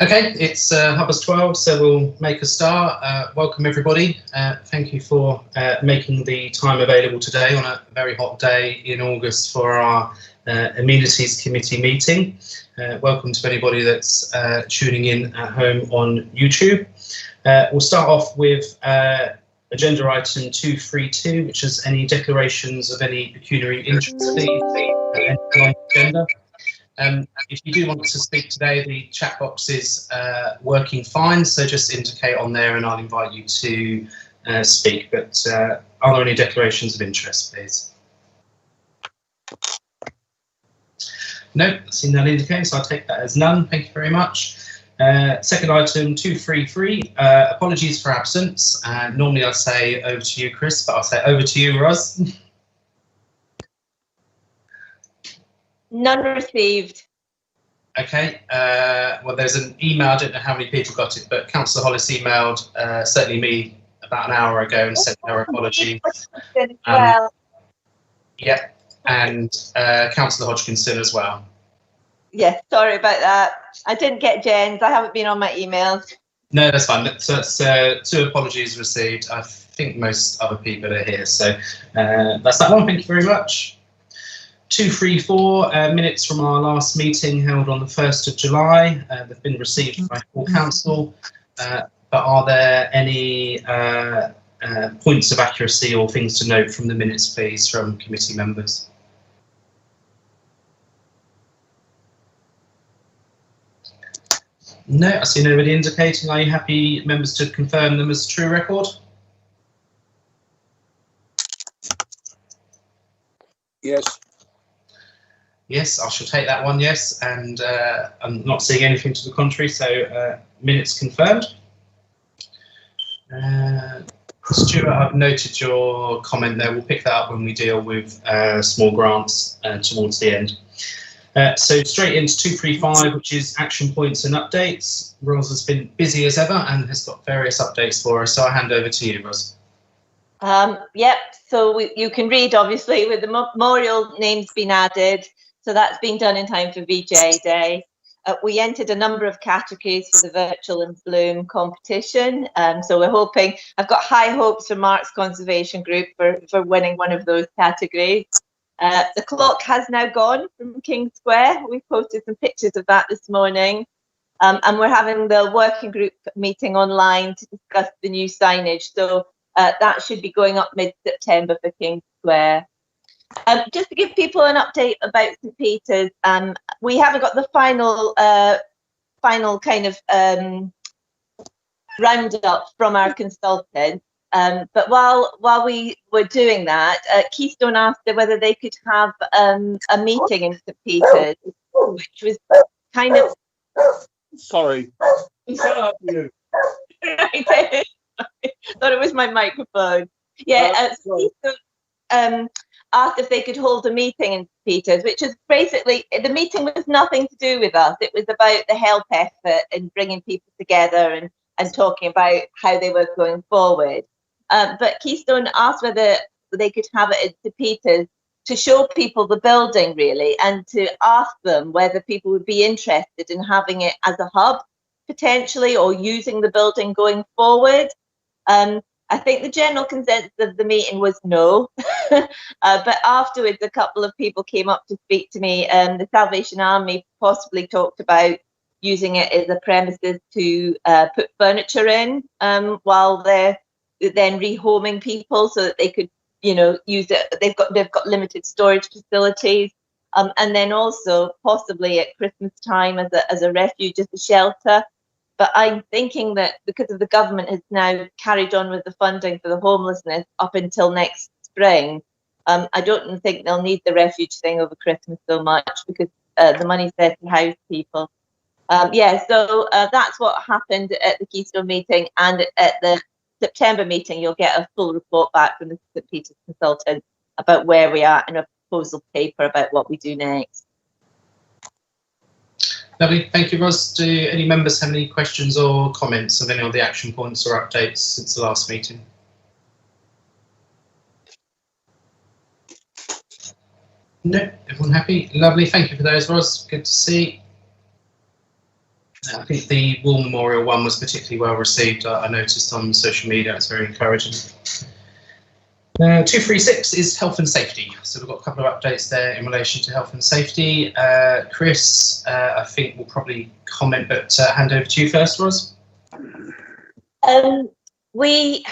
Okay, it's 12:30, so we'll make a start. Welcome everybody. Thank you for making the time available today on a very hot day in August for our Amenities Committee meeting. Welcome to anybody that's tuning in at home on YouTube. We'll start off with agenda item 232, which is any declarations of any pecuniary interest on the agenda. If you do want to speak today, the chat box is working fine, so just indicate on there and I'll invite you to speak. But are there any declarations of interest, please? No, I've seen that indicate, so I'll take that as none. Thank you very much. Second item 233, apologies for absence. Normally I'd say over to you, Chris, but I'll say over to you, Ros. None received. Okay, well, there's an email, I don't know how many people got it, but Councillor Hollis emailed certainly me about an hour ago and sent her apology. Yeah, and Councillor Hodgkinson as well. Yes, sorry about that. I didn't get Jen's, I haven't been on my emails. No, that's fine. So it's 2 apologies received. I think most other people are here, so that's that one. Thank you very much. 234 minutes from our last meeting held on the 1st of July. They've been received by full council, but are there any points of accuracy or things to note from the minutes, please, from committee members? No, I see nobody indicating. Are you happy, members, to confirm them as true record? Yes. Yes, I shall take that one, yes, and I'm not seeing anything to the contrary, so minutes confirmed. Stuart, I've noted your comment there. We'll pick that up when we deal with small grants towards the end. So straight into 235, which is action points and updates. Ros has been busy as ever and has got various updates for us, so I hand over to you, Ros. Yep, so you can read, obviously, with the memorial names being added. So that's been done in time for VJ Day. We entered a number of categories for the Virtual and Bloom competition. So we're hoping, I've got high hopes for Mark's Conservation Group for winning one of those categories. The clock has now gone from King Square. We posted some pictures of that this morning. And we're having the working group meeting online to discuss the new signage. So that should be going up mid-September for King Square. Just to give people an update about St Peter's, we haven't got the final kind of roundup from our consultant. But while we were doing that, Keystone asked whether they could have a meeting in St Peter's, which was kind of. Sorry. Shut up, you. I thought it was my microphone. Yeah, Keystone asked if they could hold a meeting in St Peter's, which is basically, the meeting was nothing to do with us. It was about the help effort and bringing people together and talking about how they were going forward. But Keystone asked whether they could have it in St Peter's to show people the building, really, and to ask them whether people would be interested in having it as a hub, potentially, or using the building going forward. I think the general consensus of the meeting was no, but afterwards a couple of people came up to speak to me. The Salvation Army possibly talked about using it as a premises to put furniture in while they're then rehoming people, so that they could, you know, use it. They've got limited storage facilities, and then also possibly at Christmas time as a refuge, as a shelter. But I'm thinking that because of the government has now carried on with the funding for the homelessness up until next spring, I don't think they'll need the refuge thing over Christmas so much, because the money's there to house people. Yeah, so that's what happened at the Keystone meeting, and at the September meeting, you'll get a full report back from the St Peter's consultant about where we are and a proposal paper about what we do next. Lovely, thank you, Ros. Do any members have any questions or comments of any of the action points or updates since the last meeting? No, everyone happy? Lovely, thank you for those, Ros. Good to see. I think the War Memorial one was particularly well received. I noticed on social media. It's very encouraging. 236 is health and safety. So we've got a couple of updates there in relation to health and safety. Chris, I think will probably comment, but hand over to you first, Ros. We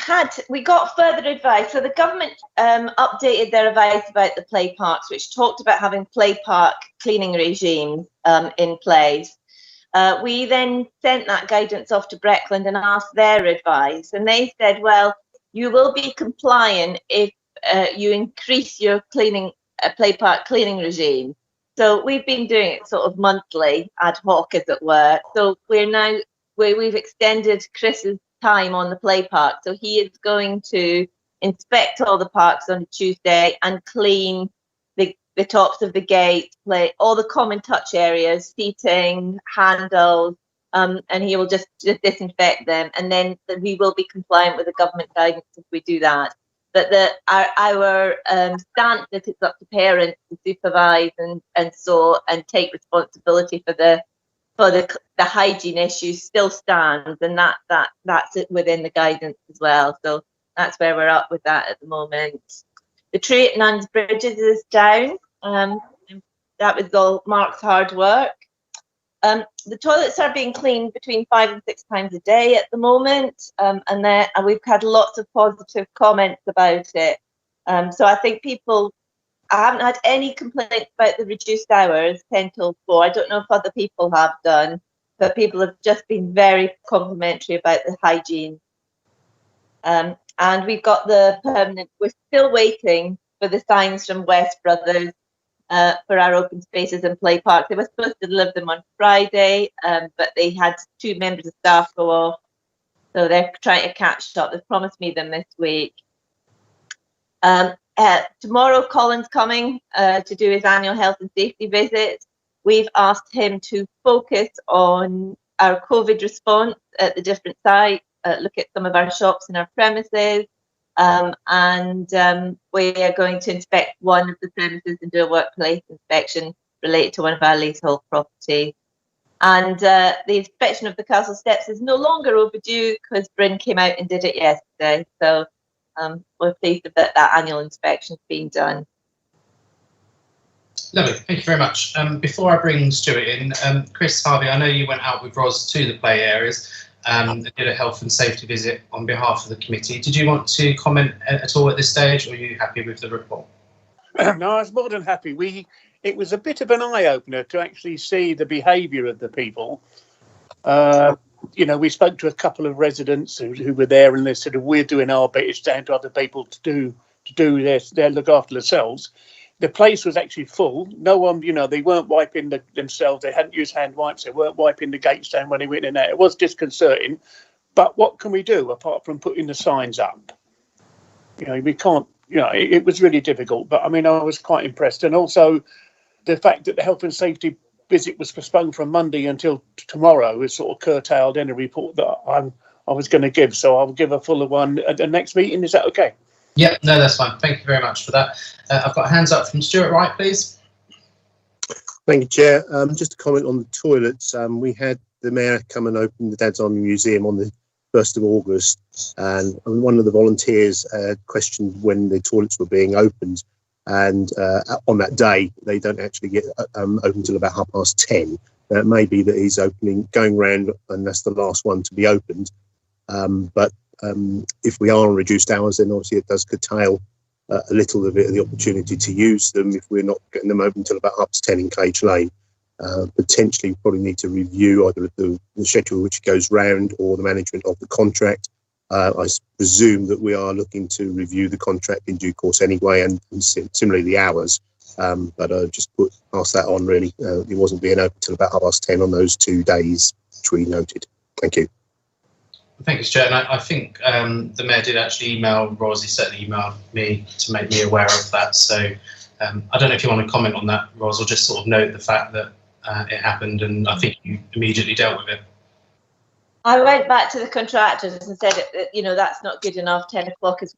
got further advice. So the government updated their advice about the play parks, which talked about having play park cleaning regimes in place. We then sent that guidance off to Breckland and asked their advice, and they said, well, you will be compliant if you increase your play park cleaning regime. So we've been doing it sort of monthly, ad hoc, as it were. So we've extended Chris's time on the play park. So he is going to inspect all the parks on a Tuesday and clean the tops of the gates, all the common touch areas, seating, handles, and he will just disinfect them. And then we will be compliant with the government guidance if we do that. But our stance that it's up to parents to supervise and take responsibility for the hygiene issues still stands, and that's it within the guidance as well. So that's where we're up with that at the moment. The tree at Nuns Bridges is down. That was all Mark's hard work. The toilets are being cleaned between 5 and 6 times a day at the moment, and we've had lots of positive comments about it. So I think I haven't had any complaints about the reduced hours, 10 till 4. I don't know if other people have done, but people have just been very complimentary about the hygiene. And we've got we're still waiting for the signs from West Brothers for our open spaces and play parks. They were supposed to deliver them on Friday, but they had 2 members of staff go off. So they're trying to catch up. They've promised me them this week. Tomorrow, Colin's coming to do his annual health and safety visit. We've asked him to focus on our COVID response at the different sites, look at some of our shops and our premises, and we are going to inspect one of the premises and do a workplace inspection related to one of our leasehold properties. And the inspection of the castle steps is no longer overdue because Bryn came out and did it yesterday. So we're pleased that annual inspection's been done. Lovely, thank you very much. Before I bring Stuart in, Chris, Harvey, I know you went out with Ros to the play areas and did a health and safety visit on behalf of the committee. Did you want to comment at all at this stage, or are you happy with the report? No, I was more than happy. It was a bit of an eye-opener to actually see the behaviour of the people. We spoke to a couple of residents who were there, and they said, we're doing our bit. It's down to other people to do their look after themselves. The place was actually full. No one, they weren't wiping themselves. They hadn't used hand wipes. They weren't wiping the gates down when they went in there. It was disconcerting. But what can we do apart from putting the signs up? We can't. It was really difficult. But I was quite impressed, and also the fact that the health and safety visit was postponed from Monday until tomorrow is sort of curtailed any report that I was going to give. So I'll give a fuller one at the next meeting. Is that okay? Yeah, no, that's fine. Thank you very much for that. I've got hands up from Stuart Wright, please. Thank you, Chair. Just to comment on the toilets, we had the Mayor come and open the Dad's Army Museum on the 1st of August, and one of the volunteers questioned when the toilets were being opened, and on that day they don't actually get open until about 10:30. It may be that he's going round and that's the last one to be opened, but if we are on reduced hours, then obviously it does curtail a little bit of the opportunity to use them if we're not getting them open until about 10:30 in Cage Lane. Potentially probably need to review either the schedule which goes round or the management of the contract. I presume that we are looking to review the contract in due course anyway, and similarly the hours. But I just pass that on really. It wasn't being open until about 10:30 on those 2 days, which we noted. Thank you. Thank you, Chair. And I think the Mayor did actually email Ros. He certainly emailed me to make me aware of that. So I don't know if you want to comment on that, Ros, or just sort of note the fact that it happened, and I think you immediately dealt with it. I went back to the contractors and said, you know, that's not good enough. 10 o'clock it's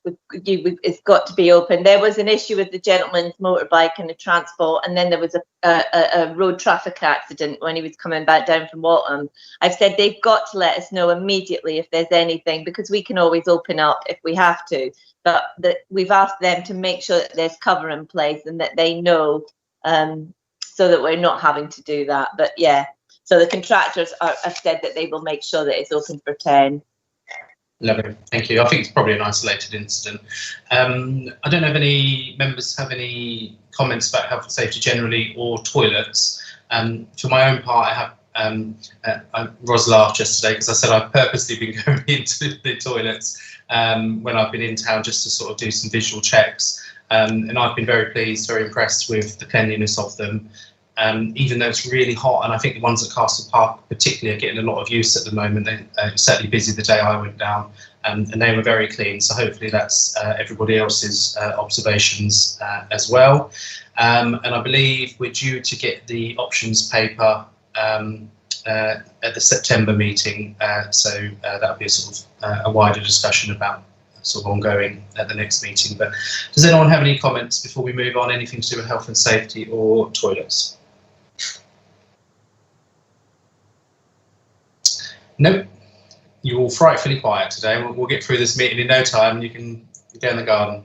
got to be open. There was an issue with the gentleman's motorbike and the transport, and then there was a road traffic accident when he was coming back down from Waltham. I've said they've got to let us know immediately if there's anything, because we can always open up if we have to. But we've asked them to make sure that there's cover in place and that they know, so that we're not having to do that. But yeah. So the contractors have said that they will make sure that it's open for 10. Lovely, thank you. I think it's probably an isolated incident. I don't know if any members have any comments about health and safety generally or toilets. For my own part, I have, Ros laughed yesterday because I said I've purposely been going into the toilets when I've been in town just to sort of do some visual checks. And I've been very pleased, very impressed with the cleanliness of them. Even though it's really hot, and I think the ones at Castle Park particularly are getting a lot of use at the moment. They certainly busy the day I went down, and they were very clean. So hopefully that's everybody else's observations as well. And I believe we're due to get the options paper at the September meeting. So that'll be a sort of a wider discussion about sort of ongoing at the next meeting. But does anyone have any comments before we move on? Anything to do with health and safety or toilets? Nope. You're all frightfully quiet today. We'll get through this meeting in no time. You can go in the garden.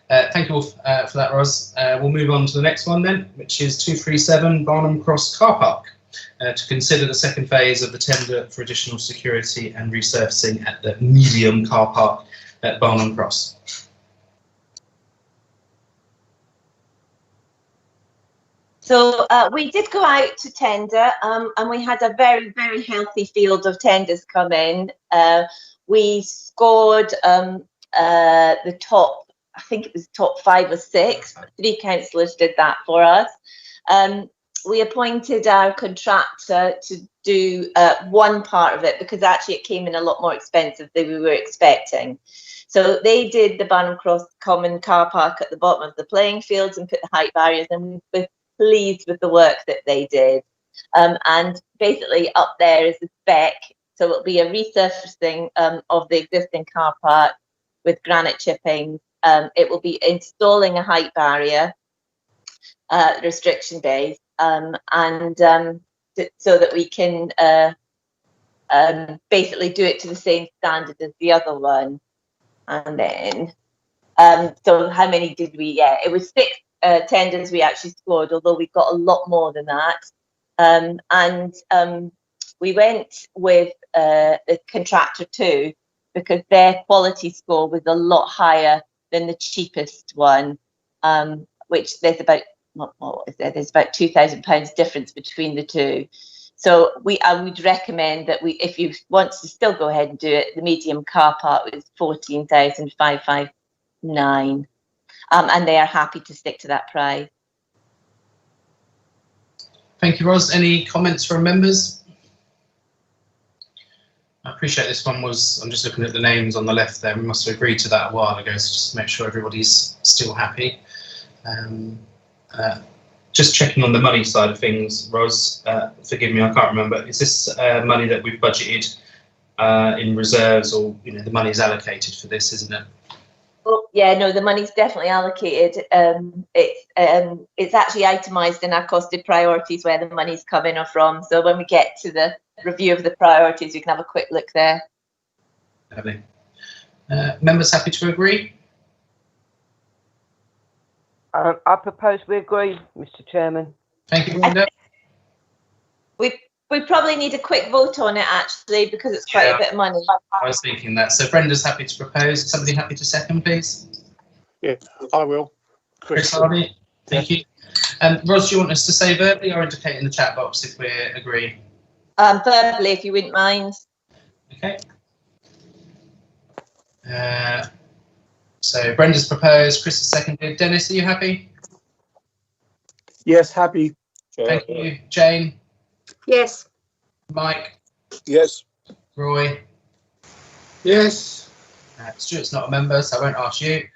Thank you all for that, Ros. We'll move on to the next one then, which is 237 Barnham Cross Car Park. To consider the second phase of the tender for additional security and resurfacing at the medium car park at Barnham Cross. So we did go out to tender, and we had a very, very healthy field of tenders come in. We scored the top, I think it was top 5 or 6. 3 councillors did that for us. We appointed our contractor to do one part of it, because actually it came in a lot more expensive than we were expecting. So they did the Barnham Cross Common Car Park at the bottom of the playing fields and put the height barriers, and we're pleased with the work that they did. And basically up there is the spec. So it'll be a resurfacing of the existing car park with granite chipping. It will be installing a height barrier, restriction bays, and so that we can basically do it to the same standard as the other one. And then, so how many did we? Yeah, it was 6 tenders we actually scored, although we got a lot more than that. And we went with the contractor too, because their quality score was a lot higher than the cheapest one, which there's about, what is there? There's about £2,000 difference between the two. So I would recommend that if you want to still go ahead and do it, the medium car park was 14,559, and they are happy to stick to that price. Thank you, Ros. Any comments from members? I appreciate this one was, I'm just looking at the names on the left there. We must have agreed to that a while ago, so just to make sure everybody's still happy. Just checking on the money side of things, Ros, forgive me, I can't remember. Is this money that we've budgeted in reserves, or the money's allocated for this, isn't it? Oh, yeah, no, the money's definitely allocated. It's actually itemised in our costed priorities where the money's coming from. So when we get to the review of the priorities, we can have a quick look there. Lovely. Members happy to agree? I propose we agree, Mr. Chairman. Thank you, Brenda. We probably need a quick vote on it, actually, because it's quite a bit of money. I was thinking that. So Brenda's happy to propose. Somebody happy to second, please? Yeah, I will. Chris Hardy, thank you. Ros, do you want us to say verbally or indicate in the chat box if we agree? Verbally, if you wouldn't mind. Okay. So Brenda's proposed, Chris has seconded. Dennis, are you happy? Yes, happy. Thank you. Jane? Yes. Mike? Yes. Roy? Yes. Stuart's not a member, so I won't ask you.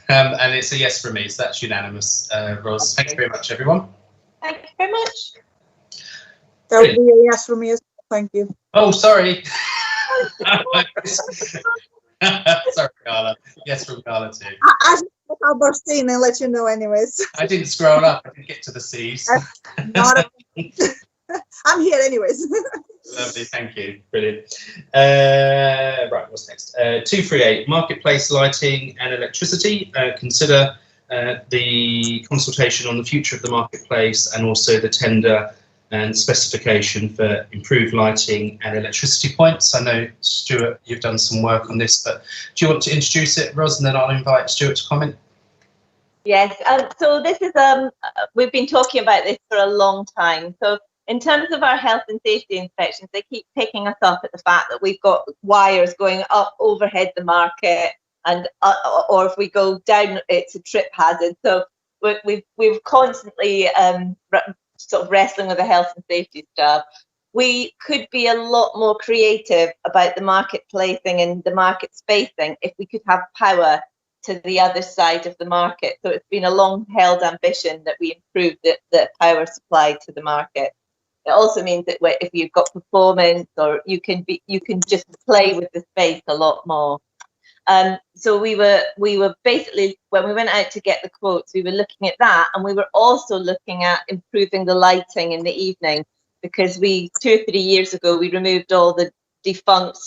And it's a yes from me, so that's unanimous. Ros, thank you very much, everyone. Thank you very much. That would be a yes for me as Thank you. Oh, sorry. Sorry, Carla. Yes, from Carla too. I'll burst in and let you know anyways. I didn't scroll up. I didn't get to the C's. I'm here anyways. Lovely, thank you. Brilliant. Right, what's next? 238, marketplace lighting and electricity. Consider the consultation on the future of the marketplace and also the tender and specification for improved lighting and electricity points. I know, Stuart, you've done some work on this, but do you want to introduce it, Ros, and then I'll invite Stuart to comment? Yes, so this is, we've been talking about this for a long time. So in terms of our health and safety inspections, they keep picking us up at the fact that we've got wires going up overhead the market, and or if we go down, it's a trip hazard. So we've constantly sort of wrestling with the health and safety staff. We could be a lot more creative about the marketplacing and the market spacing if we could have power to the other side of the market. So it's been a long held ambition that we improve the power supply to the market. It also means that if you've got performance, or you can just play with the space a lot more. So we were basically, when we went out to get the quotes, we were looking at that, and we were also looking at improving the lighting in the evening, because 2 or 3 years ago we removed all the defunct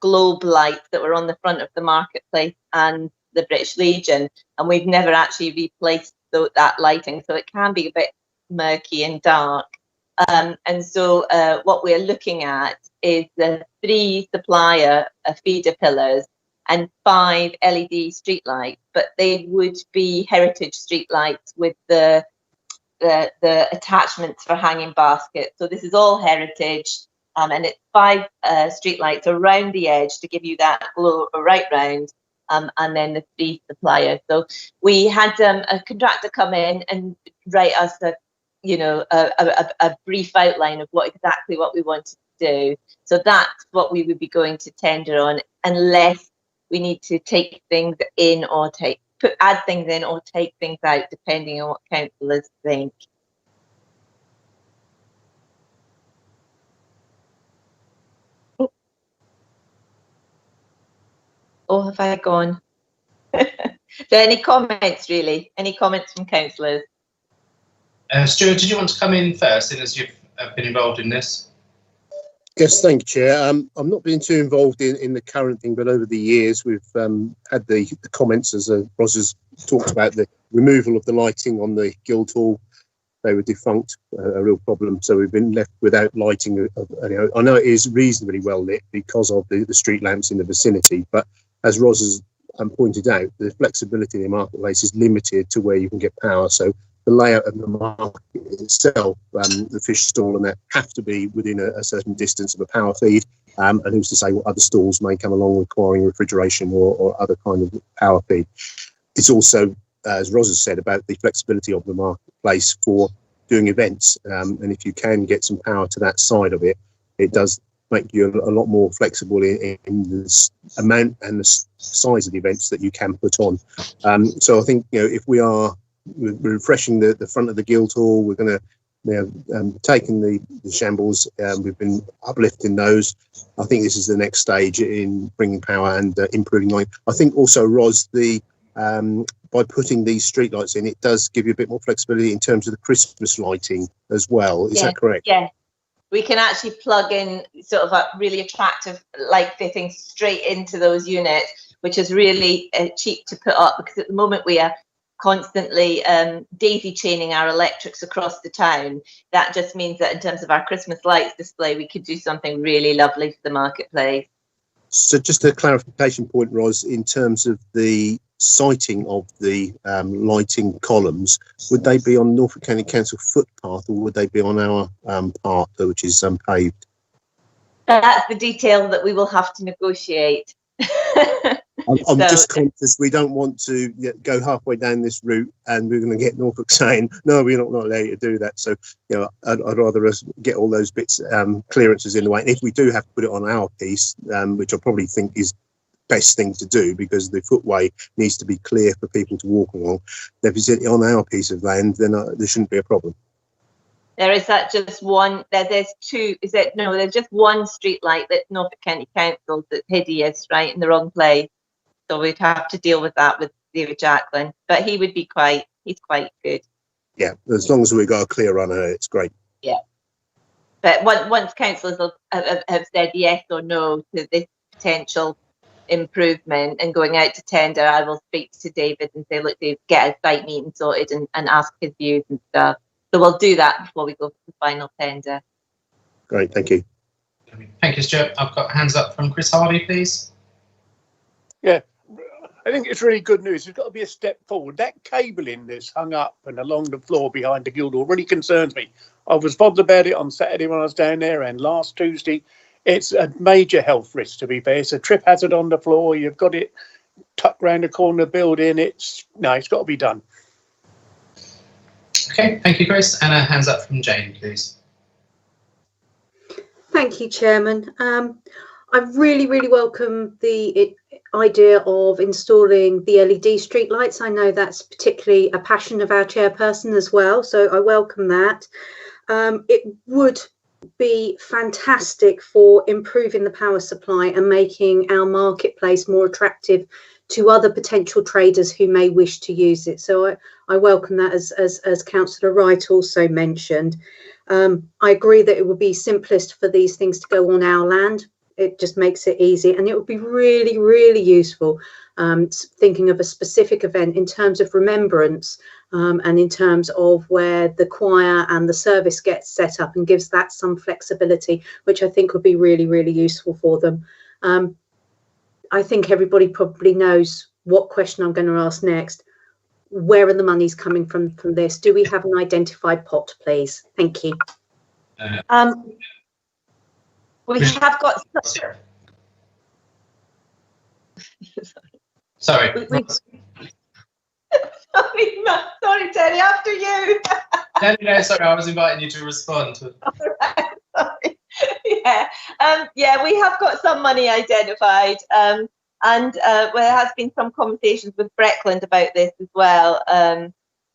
globe lights that were on the front of the marketplace and the British Legion, and we've never actually replaced that lighting, so it can be a bit murky and dark. And so what we're looking at is the 3 supplier feeder pillars and 5 LED streetlights, but they would be heritage streetlights with the attachments for hanging baskets. So this is all heritage, and it's 5 streetlights around the edge to give you that glow right round, and then the 3 suppliers. So we had a contractor come in and write us a brief outline of exactly what we wanted to do. So that's what we would be going to tender on, unless we need to take things in or add things in or take things out, depending on what councillors think. Oh, have I gone? So any comments, really? Any comments from councillors? Stuart, did you want to come in first, as you've been involved in this? Yes, thank you, Chair. I'm not being too involved in the current thing, but over the years we've had the comments, as Ros has talked about, the removal of the lighting on the Guildhall. They were defunct, a real problem. So we've been left without lighting. I know it is reasonably well lit because of the street lamps in the vicinity, but as Ros has pointed out, the flexibility in the marketplace is limited to where you can get power. So the layout of the market itself, the fish stall and that, have to be within a certain distance of a power feed. And who's to say what other stalls may come along requiring refrigeration or other kind of power feed. It's also, as Ros has said, about the flexibility of the marketplace for doing events. And if you can get some power to that side of it, it does make you a lot more flexible in the amount and the size of the events that you can put on. So I think, if we're refreshing the front of the Guildhall, we're going to taking the shambles, we've been uplifting those. I think this is the next stage in bringing power and improving light. I think also, Ros, by putting these streetlights in, it does give you a bit more flexibility in terms of the Christmas lighting as well. Is that correct? Yeah, we can actually plug in sort of a really attractive light fitting straight into those units, which is really cheap to put up, because at the moment we are constantly daisy chaining our electrics across the town. That just means that in terms of our Christmas lights display, we could do something really lovely for the marketplace. So just a clarification point, Ros, in terms of the siting of the lighting columns, would they be on Norfolk County Council footpath, or would they be on our path, which is paved? That's the detail that we will have to negotiate. I'm just conscious we don't want to go halfway down this route and we're going to get Norfolk saying, no, we're not allowed to do that. So, I'd rather us get all those bits, clearances in the way. And if we do have to put it on our piece, which I probably think is best thing to do, because the footway needs to be clear for people to walk along. If it's on our piece of land, then there shouldn't be a problem. There is that just one. There's two. Is it no? There's just one street light that's Norfolk County Council that's hideous, right in the wrong place. So we'd have to deal with that with David Jacklin. But he would be he's quite good. Yeah, as long as we've got a clear run on it, it's great. Yeah. But once councillors have said yes or no to this potential improvement and going out to tender, I will speak to David and say, look, Dave, get a site meeting sorted and ask his views and stuff. So we'll do that before we go to the final tender. Great, thank you. Thank you, Stuart. I've got hands up from Chris Harvey, please. Yeah, I think it's really good news. There's got to be a step forward. That cabling that's hung up and along the floor behind the Guildhall really concerns me. I was bothered about it on Saturday when I was down there, and last Tuesday. It's a major health risk, to be fair. It's a trip hazard on the floor. You've got it tucked round the corner of the building. It's got to be done. Okay, thank you, Chris. And a hands up from Jane, please. Thank you, Chairman. I really welcome the idea of installing the LED streetlights. I know that's particularly a passion of our chairperson as well, so I welcome that. It would be fantastic for improving the power supply and making our marketplace more attractive to other potential traders who may wish to use it. So I welcome that, as Councillor Wright also mentioned. I agree that it would be simplest for these things to go on our land. It just makes it easy, and it would be really useful thinking of a specific event in terms of remembrance and in terms of where the choir and the service gets set up, and gives that some flexibility, which I think would be really useful for them. I think everybody probably knows what question I'm going to ask next. Where are the monies coming from this? Do we have an identified pot, please? Thank you. We have got. Sorry. Sorry, Terry. After you. No, sorry. I was inviting you to respond. All right, sorry. Yeah, we have got some money identified, and there has been some conversations with Breckland about this as well.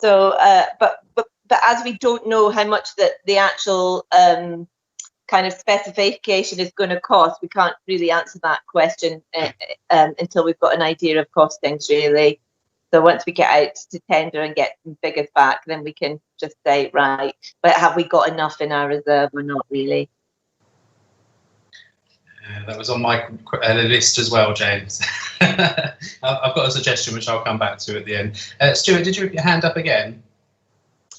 But as we don't know how much the actual kind of specification is going to cost, we can't really answer that question until we've got an idea of costings, really. So once we get out to tender and get some figures back, then we can just say, right, but have we got enough in our reserve or not, really? That was on my list as well, James. I've got a suggestion which I'll come back to at the end. Stuart, did you have your hand up again?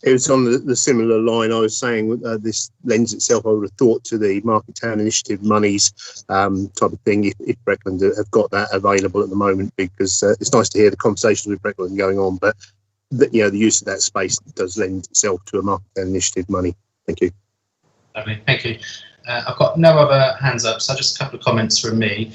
It was on the similar line I was saying. This lends itself, I would have thought, to the Market Town Initiative monies type of thing, if Breckland have got that available at the moment, because it's nice to hear the conversations with Breckland going on, but the use of that space does lend itself to a Market Town Initiative money. Thank you. Lovely, thank you. I've got no other hands up, so just a couple of comments from me.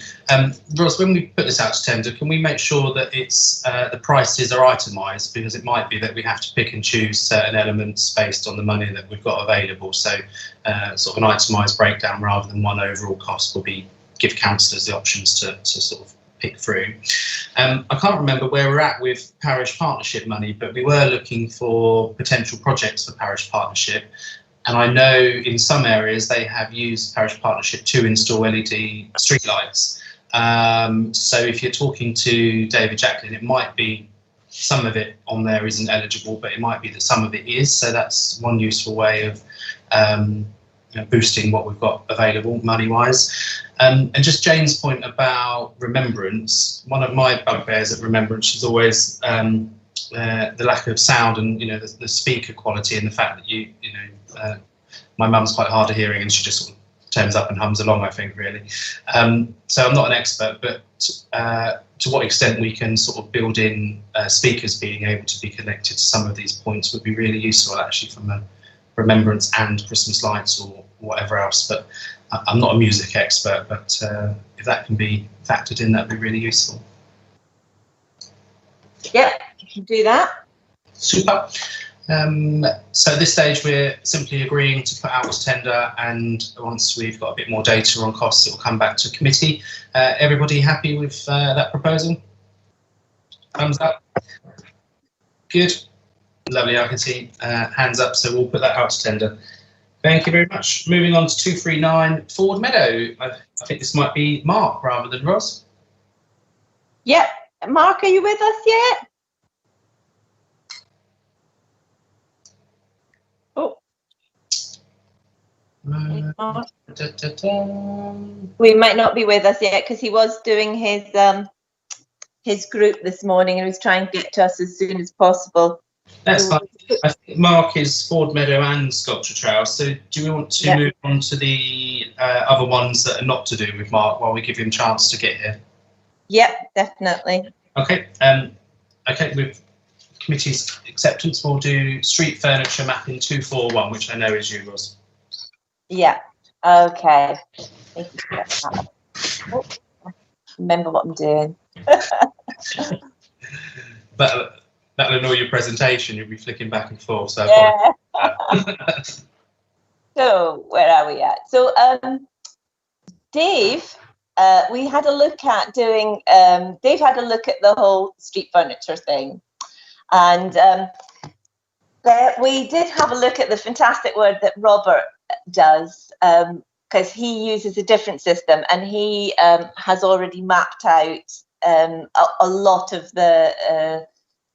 Ross, when we put this out to tender, can we make sure that it's the prices are itemised, because it might be that we have to pick and choose certain elements based on the money that we've got available. So sort of an itemised breakdown rather than one overall cost will give councillors the options to sort of pick through. I can't remember where we're at with parish partnership money, but we were looking for potential projects for parish partnership. And I know in some areas they have used parish partnership to install LED streetlights. So if you're talking to David Jacklin, it might be some of it on there isn't eligible, but it might be that some of it is. So that's one useful way of boosting what we've got available money-wise. And just Jane's point about remembrance, one of my bugbears at remembrance is always the lack of sound and the speaker quality, and the fact that my mum's quite hard of hearing and she just sort of turns up and hums along, I think, really. So I'm not an expert, but to what extent we can sort of build in speakers being able to be connected to some of these points would be really useful, actually, from a remembrance and Christmas lights or whatever else. But I'm not a music expert, but if that can be factored in, that'd be really useful. Yep, you can do that. Super. So at this stage, we're simply agreeing to put out to tender, and once we've got a bit more data on costs, it will come back to committee. Everybody happy with that proposal? Thumbs up. Good. Lovely. I can see hands up, so we'll put that out to tender. Thank you very much. Moving on to 239 Ford Meadow. I think this might be Mark rather than Ross. Yep. Mark, are you with us yet? Oh. We might not be with us yet because he was doing his group this morning and was trying to get to us as soon as possible. That's fine. I think Mark is Ford Meadow and Sculpture Trail. So do we want to move on to the other ones that are not to do with Mark while we give him a chance to get here? Yep, definitely. Okay. Okay, with committee's acceptance, we'll do street furniture mapping 241, which I know is you, Ross. Yeah. Okay. Oh, remember what I'm doing. But that'll annoy your presentation. You'll be flicking back and forth. So yeah. So where are we at? So Dave, we had a look at doing. Dave had a look at the whole street furniture thing, and we did have a look at the fantastic work that Robert does, because he uses a different system, and he has already mapped out a lot of the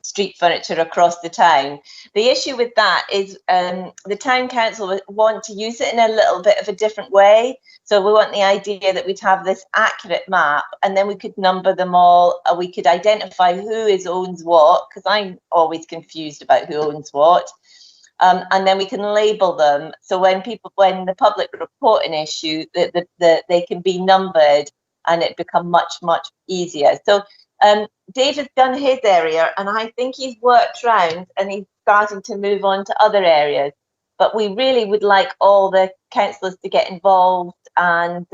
street furniture across the town. The issue with that is the town council want to use it in a little bit of a different way. So we want the idea that we'd have this accurate map, and then we could number them all. We could identify who owns what, because I'm always confused about who owns what. And then we can label them. So when the public report an issue, they can be numbered, and it become much easier. So Dave has done his area, and I think he's worked round and he's starting to move on to other areas. But we really would like all the councillors to get involved and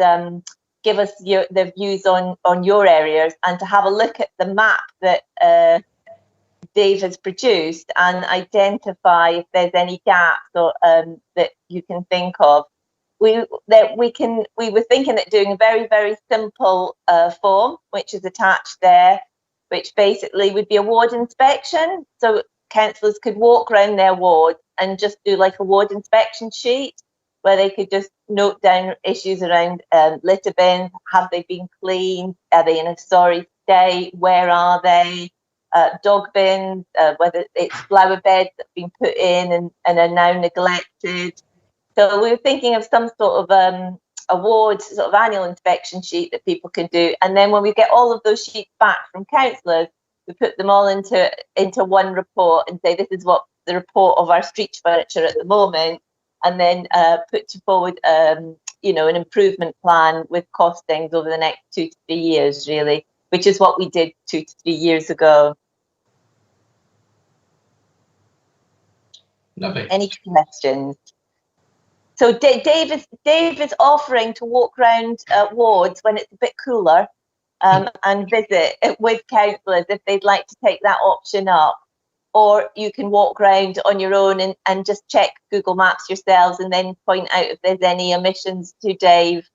give us their views on your areas, and to have a look at the map that Dave has produced and identify if there's any gaps or that you can think of. We were thinking at doing a very simple form, which is attached there, which basically would be a ward inspection. So councillors could walk around their ward and just do like a ward inspection sheet, where they could just note down issues around litter bins. Have they been cleaned? Are they in a sorry state? Where are they? Dog bins, whether it's flower beds that have been put in and are now neglected. So we were thinking of some sort of award, sort of annual inspection sheet that people can do. And then when we get all of those sheets back from councillors, we put them all into one report and say, this is what the report of our street furniture at the moment, and then put forward, an improvement plan with costings over the next 2 to 3 years, really, which is what we did 2 to 3 years ago. Lovely. Any questions? So Dave is offering to walk around wards when it's a bit cooler and visit with councillors if they'd like to take that option up. Or you can walk around on your own and just check Google Maps yourselves and then point out if there's any omissions to Dave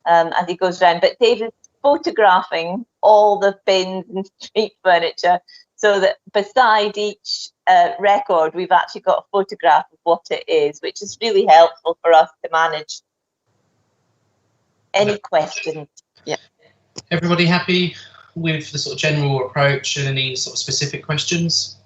as he goes around. But Dave is photographing all the bins and street furniture, so that beside each record, we've actually got a photograph of what it is, which is really helpful for us to manage. Any questions? Yeah. Everybody happy with the sort of general approach and any sort of specific questions?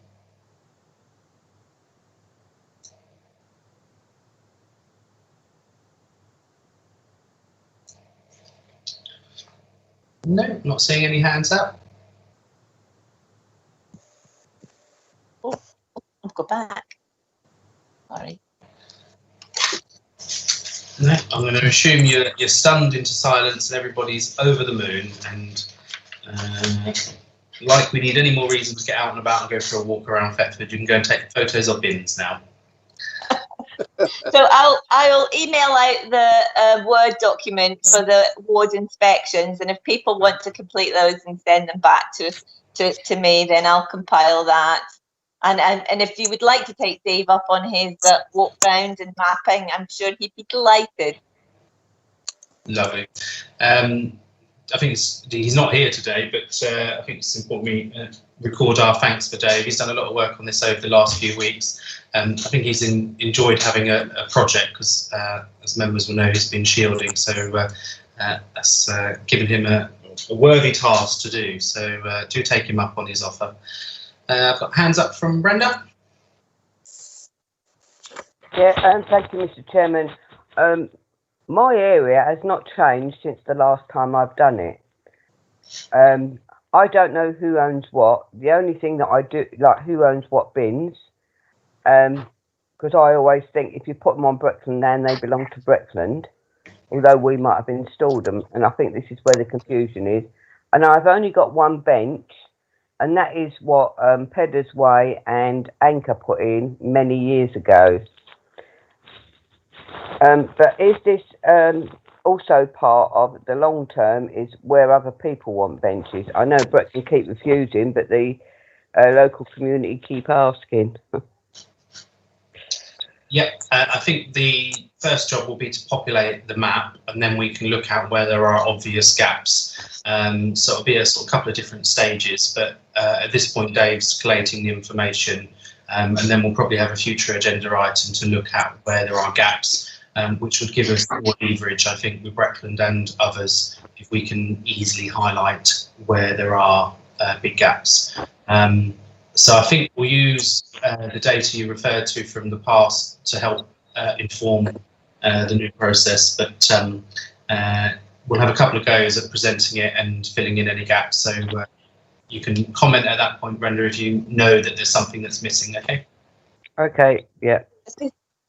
No, not seeing any hands up. Oh, I'll go back. Sorry. No, I'm going to assume you're stunned into silence and everybody's over the moon, and like we need any more reason to get out and about and go for a walk around Thetford, you can go and take photos of bins now. So I'll email out the Word document for the ward inspections, and if people want to complete those and send them back to me, then I'll compile that. And if you would like to take Dave up on his walk round and mapping, I'm sure he'd be delighted. Lovely. I think he's not here today, but I think it's important we record our thanks for Dave. He's done a lot of work on this over the last few weeks. I think he's enjoyed having a project because, as members will know, he's been shielding. So that's given him a worthy task to do. So do take him up on his offer. I've got hands up from Brenda. Yeah, thank you, Mr. Chairman. My area has not changed since the last time I've done it. I don't know who owns what. The only thing that I do, like who owns what bins, because I always think if you put them on Breckland land, they belong to Breckland, although we might have installed them, and I think this is where the confusion is. And I've only got one bench, and that is what Pedders Way and Anchor put in many years ago. But is this also part of the long term is where other people want benches? I know Breckland keep refusing, but the local community keep asking. Yep, I think the first job will be to populate the map, and then we can look at where there are obvious gaps. So it'll be a sort of couple of different stages, but at this point Dave's collating the information, and then we'll probably have a future agenda item to look at where there are gaps. Which would give us more leverage, I think, with Breckland and others, if we can easily highlight where there are big gaps. So I think we'll use the data you referred to from the past to help inform the new process, but we'll have a couple of goes at presenting it and filling in any gaps. So you can comment at that point, Brenda, if you know that there's something that's missing, okay? Okay, yeah.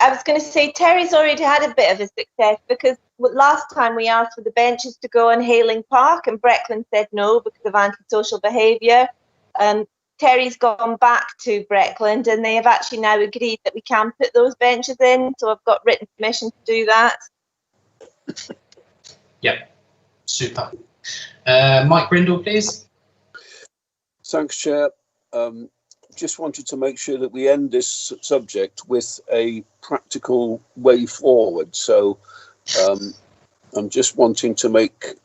I was going to say Terry's already had a bit of a success, because last time we asked for the benches to go on Hailing Park and Breckland said no because of antisocial behaviour. Terry's gone back to Breckland and they have actually now agreed that we can put those benches in, so I've got written permission to do that. Yep, super. Mike Brindle, please. Thanks, Chair. Just wanted to make sure that we end this subject with a practical way forward. So I'm just wanting to make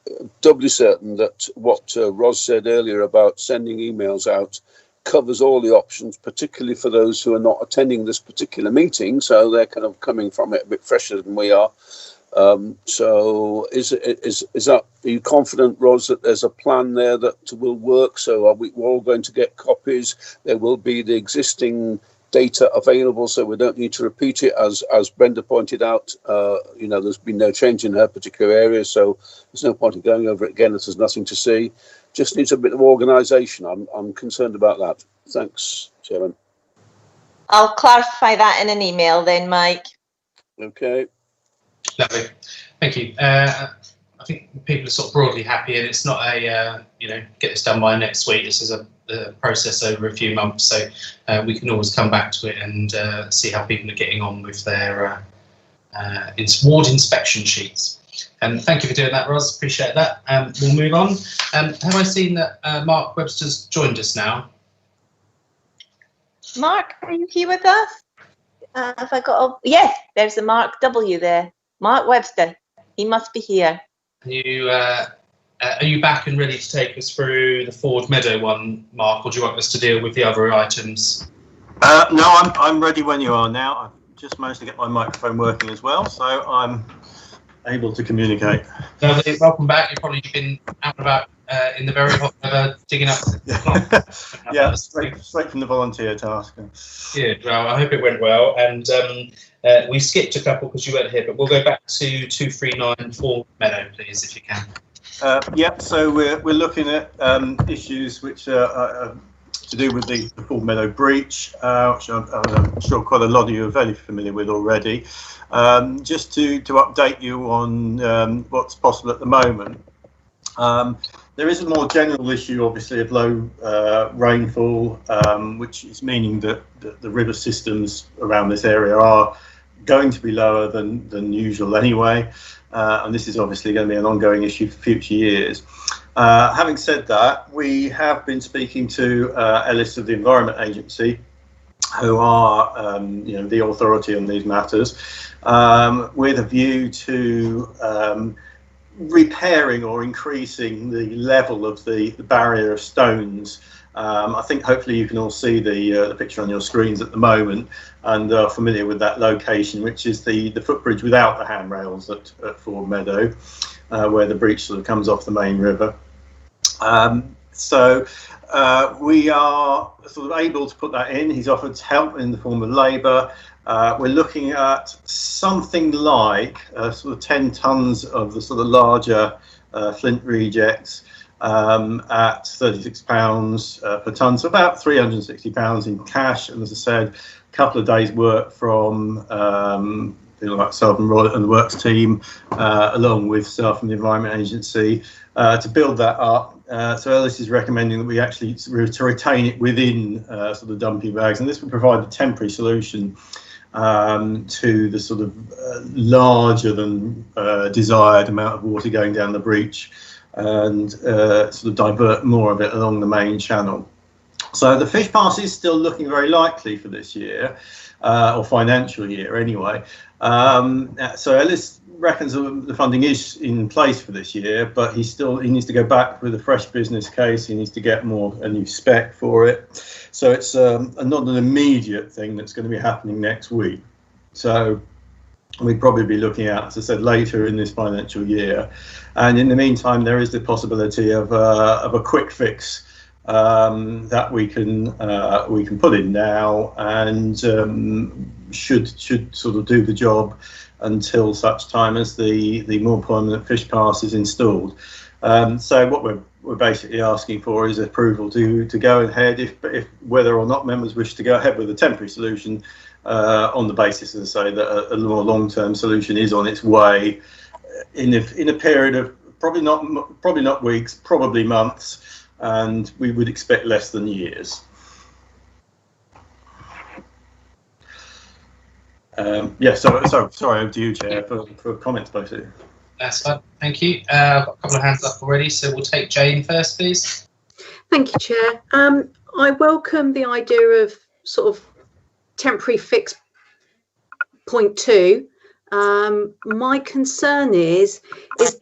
doubly certain that what Ros said earlier about sending emails out covers all the options, particularly for those who are not attending this particular meeting. So they're kind of coming from it a bit fresher than we are. So is that, are you confident, Ros, that there's a plan there that will work? So are we all going to get copies? There will be the existing data available, so we don't need to repeat it. As Brenda pointed out, you know, there's been no change in her particular area, so there's no point in going over it again if there's nothing to see. Just needs a bit of organisation. I'm concerned about that. Thanks, Chairman. I'll clarify that in an email then, Mike. Okay. Lovely, thank you. I think people are sort of broadly happy, and it's not a you know, get this done by next week. This is a process over a few months, so we can always come back to it and see how people are getting on with their ward inspection sheets. Thank you for doing that, Ros. Appreciate that. We'll move on. Have I seen that Mark Webster's joined us now? Mark, are you here with us? Have I got? Yes, there's a Mark W there. Mark Webster, he must be here. Are you back and ready to take us through the Ford Meadow one, Mark, or do you want us to deal with the other items? No, I'm ready when you are now. I've just managed to get my microphone working as well, so I'm able to communicate. Welcome back. You've probably been out and about in the very hot weather, digging up the plant. Yeah, straight from the volunteer task. Good. Well, I hope it went well. And we skipped a couple because you weren't here, but we'll go back to 239 Ford Meadow, please, if you can. Yep. So we're looking at issues which are to do with the Ford Meadow breach, which I'm sure quite a lot of you are very familiar with already. Just to update you on what's possible at the moment. There is a more general issue, obviously, of low rainfall, which is meaning that the river systems around this area are going to be lower than usual anyway. And this is obviously going to be an ongoing issue for future years. Having said that, we have been speaking to Ellis of the Environment Agency, who are you know, the authority on these matters, with a view to repairing or increasing the level of the barrier of stones. I think hopefully you can all see the picture on your screens at the moment and are familiar with that location, which is the footbridge without the handrails at Ford Meadow, where the breach sort of comes off the main river. So we are sort of able to put that in. He's offered help in the form of labour. We're looking at something like sort of 10 tonnes of the sort of larger flint rejects at £36 per tonne, so about £360 in cash. And as I said, a couple of days' work from people like self and Roy and the Works team, along with staff from the Environment Agency, to build that up. So Ellis is recommending that we actually to retain it within sort of dumping bags, and this would provide a temporary solution to the sort of larger than desired amount of water going down the breach, and sort of divert more of it along the main channel. So the fish pass is still looking very likely for this year, or financial year anyway. So Ellis reckons the funding is in place for this year, but he needs to go back with a fresh business case. He needs to get a new spec for it. So it's not an immediate thing that's going to be happening next week. So we'd probably be looking at, as I said, later in this financial year. And in the meantime, there is the possibility of a quick fix that we can put in now, and should sort of do the job until such time as the more permanent fish pass is installed. So what we're basically asking for is approval to go ahead, if whether or not members wish to go ahead with a temporary solution, on the basis, as I say, that a more long-term solution is on its way in a period of probably not weeks, probably months, and we would expect less than years. Sorry, over to you, Chair, for comments, basically. That's fine, thank you. I've got a couple of hands up already, so we'll take Jane first, please. Thank you, Chair. I welcome the idea of sort of temporary fix point 2. My concern is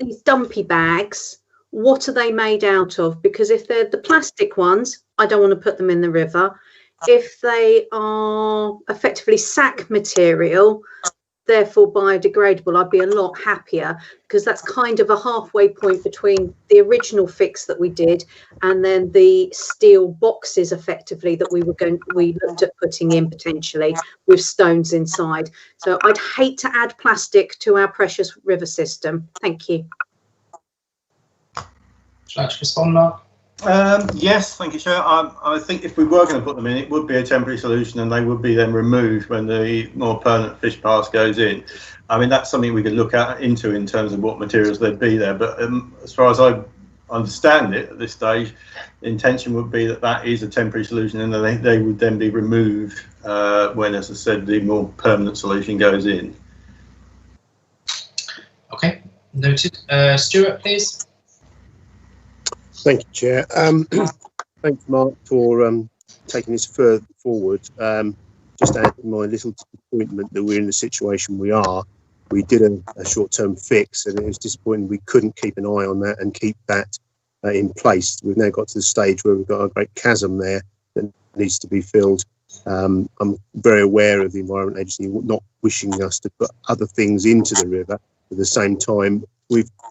these dumpy bags, what are they made out of? Because if they're the plastic ones, I don't want to put them in the river. If they are effectively sack material, therefore biodegradable, I'd be a lot happier, because that's kind of a halfway point between the original fix that we did and then the steel boxes effectively that we looked at putting in potentially with stones inside. So I'd hate to add plastic to our precious river system. Thank you. Would you like to respond, Mark? Yes, thank you, Chair. I think if we were going to put them in, it would be a temporary solution, and they would be then removed when the more permanent fish pass goes in. I mean, that's something we could look into in terms of what materials they'd be there. But as far as I understand it at this stage, the intention would be that is a temporary solution, and then they would then be removed when, as I said, the more permanent solution goes in. Okay, noted. Stuart, please. Thank you, Chair. Thanks, Mark, for taking this further forward. Just to add my little disappointment that we're in the situation we are. We did a short-term fix, and it was disappointing we couldn't keep an eye on that and keep that in place. We've now got to the stage where we've got a great chasm there that needs to be filled. I'm very aware of the Environment Agency not wishing us to put other things into the river. At the same time,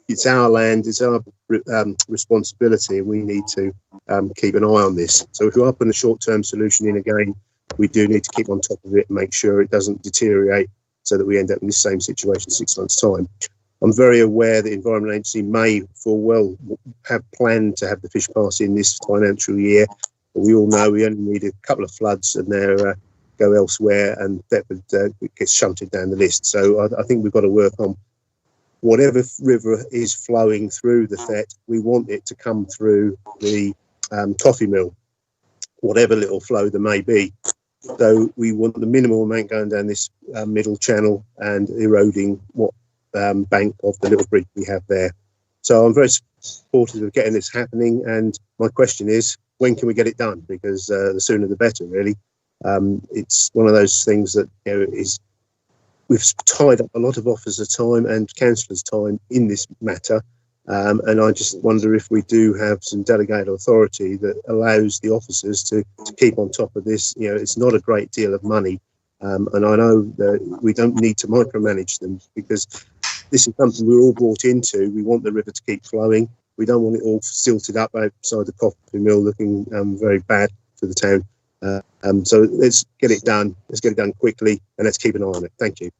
it's our land, it's our responsibility, and we need to keep an eye on this. So if we're up on a short-term solution in again, we do need to keep on top of it and make sure it doesn't deteriorate so that we end up in the same situation 6 months' time. I'm very aware that the Environment Agency may full well have planned to have the fish pass in this financial year, but we all know we only need a couple of floods and they're go elsewhere, and that would get shunted down the list. So I think we've got to work on whatever river is flowing through the Thet. We want it to come through the coffee mill, whatever little flow there may be. So we want the minimal amount going down this middle channel and eroding what bank of the little bridge we have there. So I'm very supportive of getting this happening, and my question is, when can we get it done? Because the sooner the better, really. It's one of those things that we've tied up a lot of officers' time and councillors' time in this matter, And I just wonder if we do have some delegated authority that allows the officers to keep on top of this. You know, it's not a great deal of money, and I know that we don't need to micromanage them, because this is something we're all brought into. We want the river to keep flowing. We don't want it all silted up outside the coffee mill, looking very bad for the town. So let's get it done. Let's get it done quickly, and let's keep an eye on it. Thank you.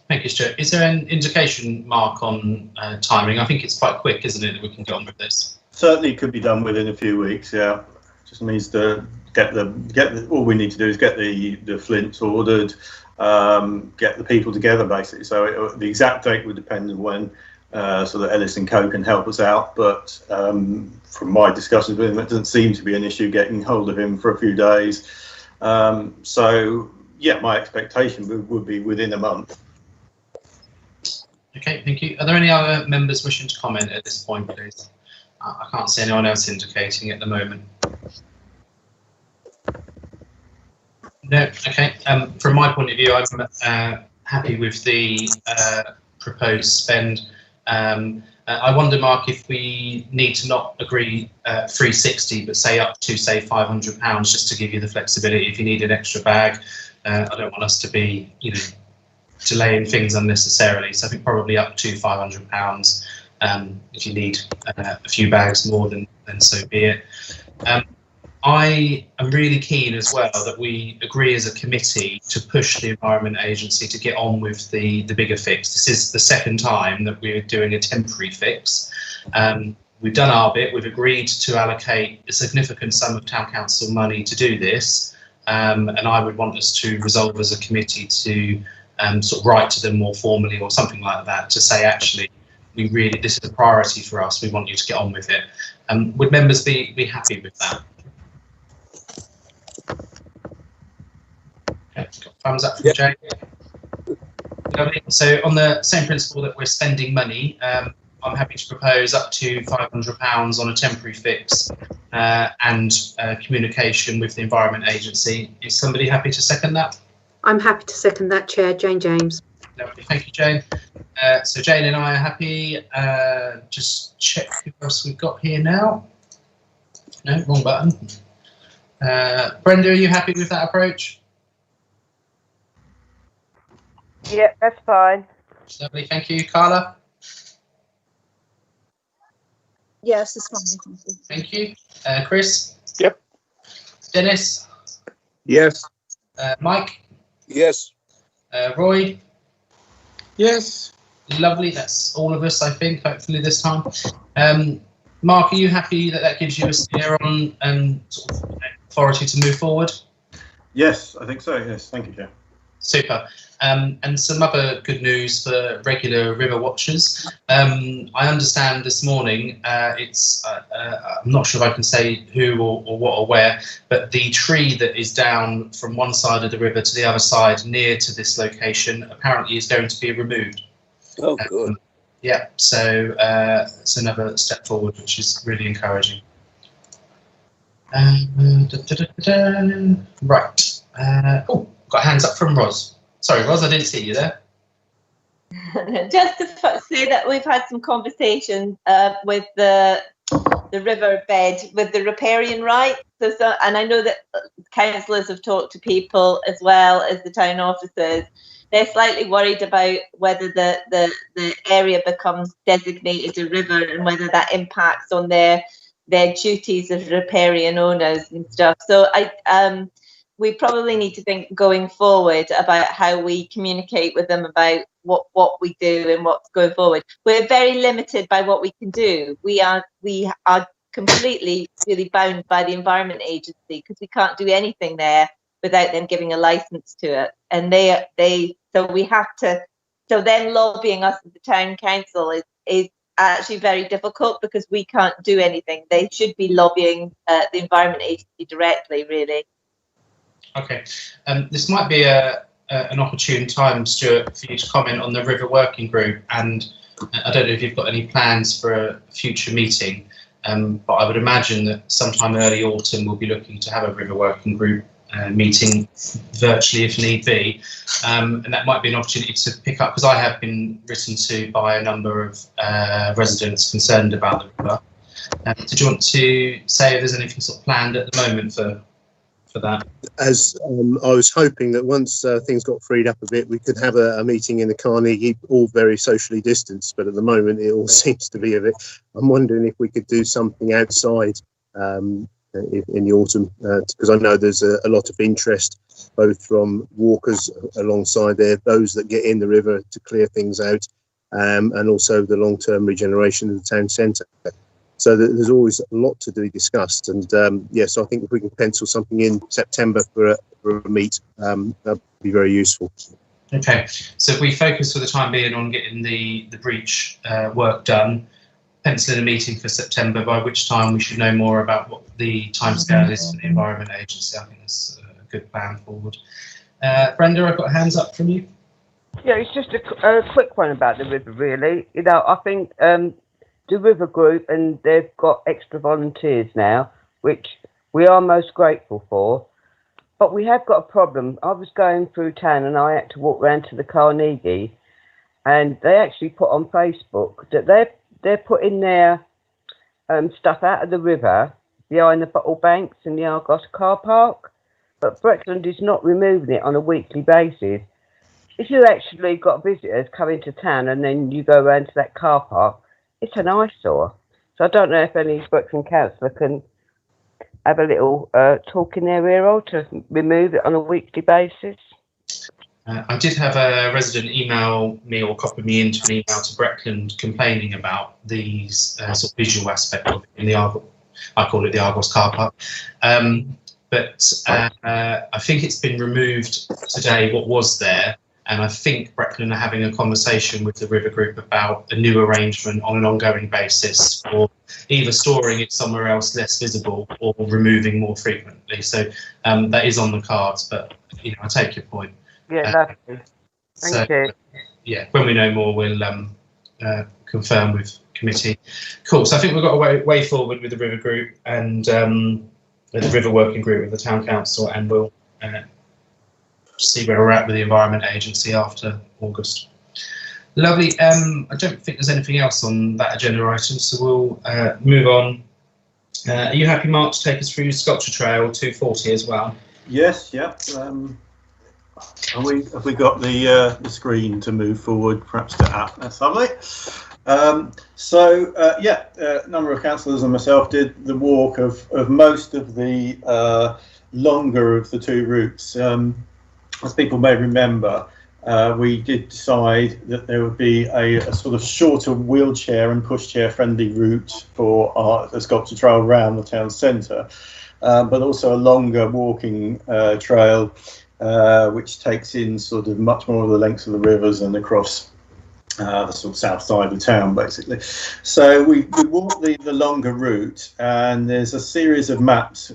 Thank you, Stuart. Is there an indication, Mark, on timing? I think it's quite quick, isn't it, that we can get on with this? Certainly could be done within a few weeks. Yeah, just needs to get the. All we need to do is get the flints ordered, get the people together, basically. So the exact date would depend on when, so that Ellis & Co can help us out. But from my discussions with him, it doesn't seem to be an issue getting hold of him for a few days. So yeah, my expectation would be within a month. Okay, thank you. Are there any other members wishing to comment at this point, please? I can't see anyone else indicating at the moment. No, okay. From my point of view, I'm happy with the proposed spend. I wonder, Mark, if we need to not agree 360, but say up to, say, £500, just to give you the flexibility if you need an extra bag. I don't want us to be, you know, delaying things unnecessarily. So I think probably up to £500. If you need a few bags more, then so be it. I am really keen as well that we agree as a committee to push the Environment Agency to get on with the bigger fix. This is the second time that we're doing a temporary fix. We've done our bit. We've agreed to allocate a significant sum of Town Council money to do this. And I would want us to resolve as a committee to sort of write to them more formally or something like that to say, actually, this is a priority for us. We want you to get on with it. Would members be happy with that? Okay, thumbs up from Jay. Lovely. So on the same principle that we're spending money, I'm happy to propose up to £500 on a temporary fix and communication with the Environment Agency. Is somebody happy to second that? I'm happy to second that, Chair. Jane James. Lovely, thank you, Jane. So Jane and I are happy. Just check who else we've got here now. No, wrong button. Brenda, are you happy with that approach? Yeah, that's fine. Lovely, thank you. Carla? Yes, it's fine. Thank you. Chris? Yep. Dennis? Yes. Mike? Yes. Roy? Yes. Lovely, that's all of us, I think, hopefully this time. Mark, are you happy that gives you a steer on sort of authority to move forward? Yes, I think so. Yes, thank you, Chair. Super. And some other good news for regular river watchers. I understand this morning, I'm not sure if I can say who or what or where, but the tree that is down from one side of the river to the other side near to this location apparently is going to be removed. Oh, good. Yeah, so it's another step forward, which is really encouraging. Right. Oh, got hands up from Ros. Sorry, Ros, I didn't see you there. Just to say that we've had some conversations with the riverbed with the riparian rights. And I know that councillors have talked to people as well as the town officers. They're slightly worried about whether the area becomes designated a river and whether that impacts on their duties as riparian owners and stuff. So we probably need to think going forward about how we communicate with them about what we do and what's going forward. We're very limited by what we can do. We are completely really bound by the Environment Agency because we can't do anything there without them giving a license to it. And so we have to. So then lobbying us as the town council is actually very difficult because we can't do anything. They should be lobbying the Environment Agency directly, really. Okay, this might be an opportune time, Stuart, for you to comment on the River Working Group, and I don't know if you've got any plans for a future meeting, but I would imagine that sometime early autumn we'll be looking to have a River Working Group meeting virtually if need be, and that might be an opportunity to pick up, because I have been written to by a number of residents concerned about the river. Did you want to say if there's anything sort of planned at the moment for that? As I was hoping that once things got freed up a bit, we could have a meeting in the Carnegie, all very socially distanced, but at the moment it all seems to be a bit. I'm wondering if we could do something outside in the autumn, because I know there's a lot of interest both from walkers alongside there, those that get in the river to clear things out, and also the long-term regeneration of the town centre. So there's always a lot to be discussed, and so I think if we can pencil something in September for a meet, that'd be very useful. Okay, so if we focus for the time being on getting the breach work done, pencil in a meeting for September, by which time we should know more about what the timescale is for the Environment Agency. I think that's a good plan forward. Brenda, I've got hands up from you. Yeah, it's just a quick one about the river, really. You know, I think the River Group, and they've got extra volunteers now, which we are most grateful for. But we have got a problem. I was going through town and I had to walk round to the Carnegie, and they actually put on Facebook that they're putting their stuff out of the river behind the bottle banks in the Argos car park, but Breckland is not removing it on a weekly basis. If you actually got visitors coming to town and then you go around to that car park, it's an eyesore. So I don't know if any Breckland councillor can have a little talk in their ear hole to remove it on a weekly basis. I did have a resident email me or copy me into an email to Breckland complaining about these sort of visual aspect of it in the Argos. I call it the Argos car park. But I think it's been removed today, what was there. And I think Breckland are having a conversation with the River Group about a new arrangement on an ongoing basis for either storing it somewhere else less visible or removing more frequently. So that is on the cards, but you know, I take your point. Yeah, lovely. Thank you. Yeah, when we know more, we'll confirm with committee. Cool. So I think we've got a way forward with the River Group and the River Working Group with the Town Council, and we'll see where we're at with the Environment Agency after August. Lovely. I don't think there's anything else on that agenda item, so we'll move on. Are you happy, Mark, to take us through Sculpture Trail 240 as well? Yes, yeah. Have we got the screen to move forward, perhaps to app? That's lovely. A number of councillors and myself did the walk of most of the longer of the two routes. As people may remember, we did decide that there would be a sort of shorter wheelchair and pushchair friendly route for the Sculpture Trail around the town centre, but also a longer walking trail which takes in sort of much more of the lengths of the rivers and across the sort of south side of town, basically. So we walked the longer route, and there's a series of maps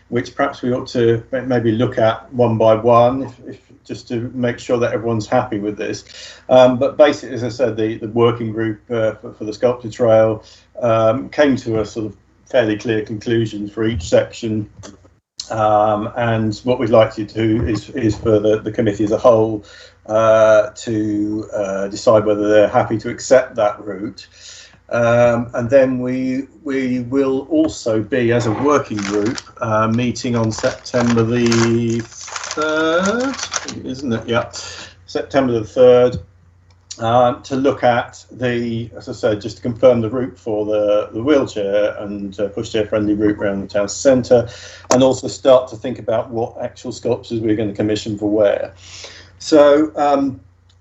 which perhaps we ought to maybe look at one by one, if just to make sure that everyone's happy with this. But basically, as I said, the working group for the Sculpture Trail came to a sort of fairly clear conclusion for each section. And what we'd like to do is for the committee as a whole to decide whether they're happy to accept that route. And then we will also be, as a working group, meeting on September the 3rd, isn't it? Yeah, September the 3rd. To look at as I said, just to confirm the route for the wheelchair and pushchair friendly route around the town centre, and also start to think about what actual sculptures we're going to commission for where. So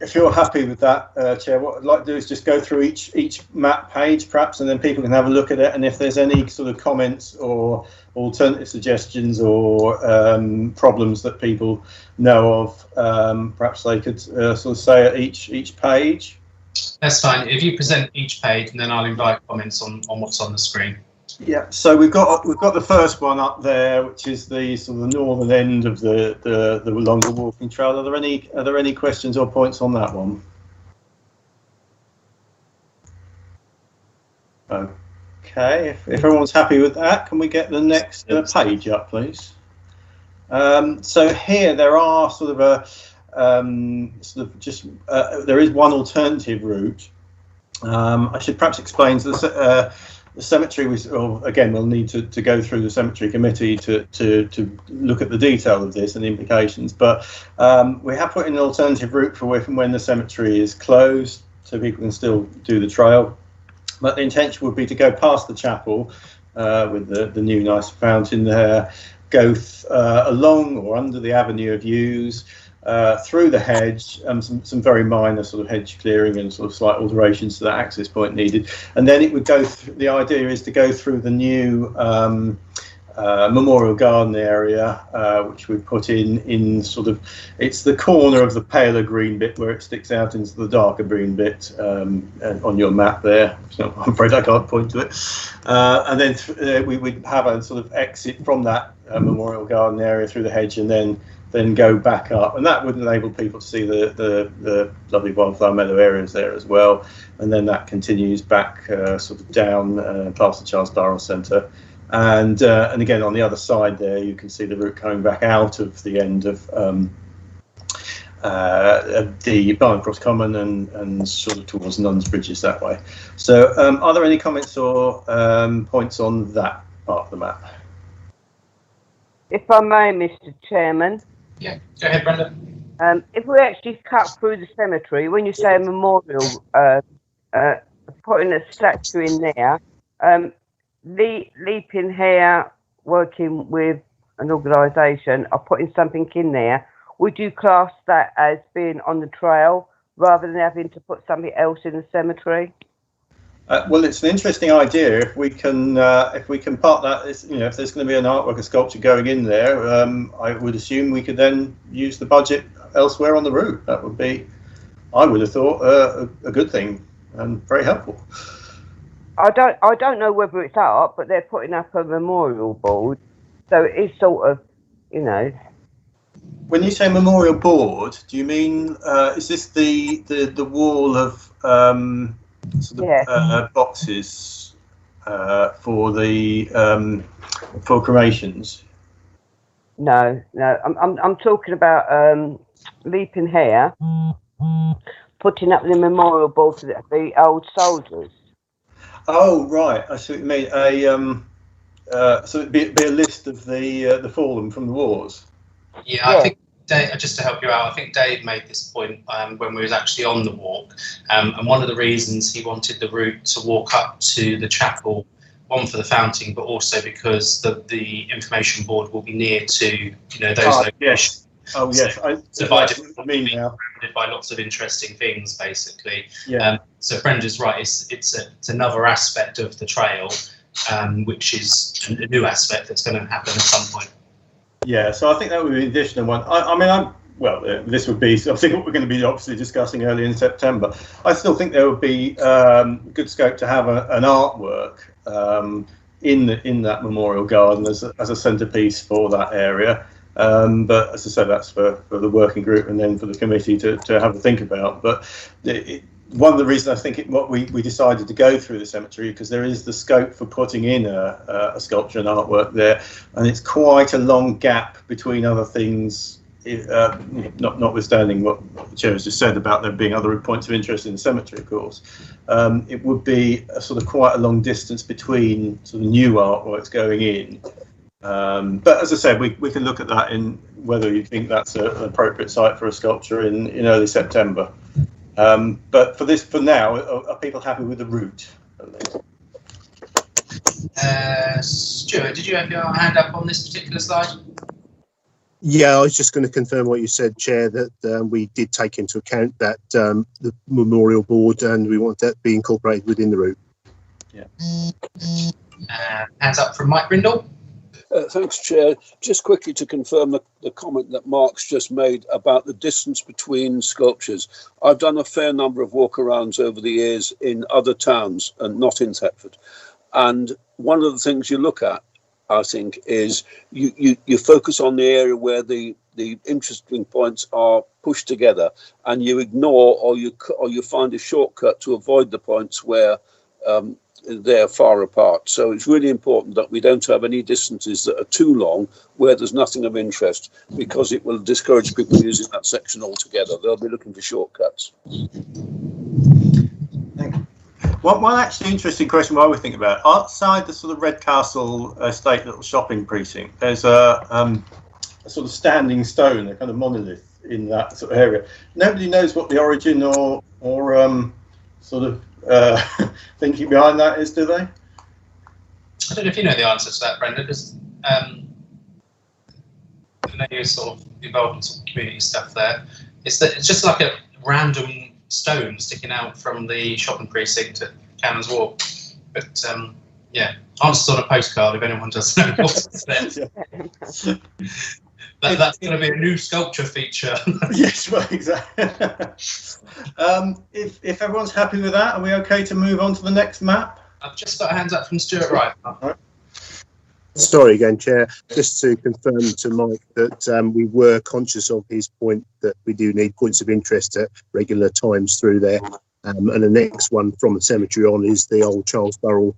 if you're happy with that, Chair, what I'd like to do is just go through each map page perhaps, and then people can have a look at it, and if there's any sort of comments or alternative suggestions or problems that people know of, perhaps they could sort of say at each page. That's fine. If you present each page, and then I'll invite comments on what's on the screen. Yeah. So we've got the first one up there, which is the sort of the northern end of the longer walking trail. Are there any questions or points on that one? Okay. If everyone's happy with that, can we get the next page up, please? So here there are sort of there is one alternative route. I should perhaps explain the cemetery again, we'll need to go through the cemetery committee to look at the detail of this and the implications, but we have put in an alternative route for when the cemetery is closed, so people can still do the trail. But the intention would be to go past the chapel with the new nice fountain there, go along or under the avenue of yews, through the hedge, some very minor sort of hedge clearing and sort of slight alterations to that access point needed, and then it would go. The idea is to go through the new memorial garden area, which we put in sort of, it's the corner of the paler green bit where it sticks out into the darker green bit on your map there. So I'm afraid I can't point to it. And then we would have a sort of exit from that memorial garden area through the hedge, and then go back up, and that would enable people to see the lovely wildflower meadow areas there as well. And then that continues back sort of down past the Charles Darrell Centre, and again on the other side there you can see the route coming back out of the end of the Barn Cross Common and sort of towards Nuns Bridges that way. So are there any comments or points on that part of the map? If I may, Mr. Chairman. Yeah, go ahead, Brenda. If we actually cut through the cemetery, when you say a memorial, putting a statue in there, Leaping Hare, working with an organisation, are putting something in there, would you class that as being on the trail rather than having to put something else in the cemetery? Well, it's an interesting idea. If we can part that, you know, if there's going to be an artwork, a sculpture going in there, I would assume we could then use the budget elsewhere on the route. That would be, I would have thought, a good thing and very helpful. I don't know whether it's art, but they're putting up a memorial board, so it's sort of, you know. When you say memorial board, do you mean is this the wall of boxes for the for cremations? No, I'm talking about Leaping Hare putting up the memorial board for the old soldiers. Oh right, I see what you mean. So it'd be a list of the fallen from the wars. Yeah, I think Dave, just to help you out, I think Dave made this point when we was actually on the walk, and one of the reasons he wanted the route to walk up to the chapel, one for the fountain, but also because the information board will be near to those locations. Yes. Oh yes, so by lots of interesting things, basically. Yeah. So Brenda's right. It's another aspect of the trail, which is a new aspect that's going to happen at some point. Yeah, so I think that would be an additional one. This would be something what we're going to be obviously discussing early in September. I still think there would be good scope to have an artwork in that memorial garden as a centrepiece for that area. But as I said, that's for the working group and then for the committee to have a think about. But one of the reasons I think what we decided to go through the cemetery, because there is the scope for putting in a sculpture and artwork there, and it's quite a long gap between other things, notwithstanding what the chair has just said about there being other points of interest in the cemetery, of course. It would be a sort of quite a long distance between sort of new artworks going in. But as I said, we can look at that in whether you think that's an appropriate site for a sculpture in early September. But for now, are people happy with the route? Stuart, did you have your hand up on this particular slide? Yeah, I was just going to confirm what you said, Chair, that we did take into account that the memorial board, and we want that to be incorporated within the route. Yeah. Hands up from Mike Brindle. Thanks, Chair. Just quickly to confirm the comment that Mark's just made about the distance between sculptures. I've done a fair number of walkarounds over the years in other towns and not in Thetford. And one of the things you look at, I think, is you focus on the area where the interesting points are pushed together, and you ignore or you find a shortcut to avoid the points where they're far apart. So it's really important that we don't have any distances that are too long where there's nothing of interest, because it will discourage people using that section altogether. They'll be looking for shortcuts. Thank you. One actually interesting question while we think about it. Outside the sort of Redcastle estate little shopping precinct, there's a sort of standing stone, a kind of monolith in that sort of area. Nobody knows what the origin or sort of thinking behind that is, do they? I don't know if you know the answer to that, Brenda. Because I know you're sort of involved in some community stuff there. It's just like a random stone sticking out from the shopping precinct at Cannon's Walk. But yeah, answers on a postcard if anyone does know what's there. That's going to be a new sculpture feature. Yes, well, exactly. If everyone's happy with that, are we okay to move on to the next map? I've just got a hands up from Stuart Wright. Sorry again, Chair. Just to confirm to Mike that we were conscious of his point that we do need points of interest at regular times through there. And the next one from the cemetery on is the old Charles Burrell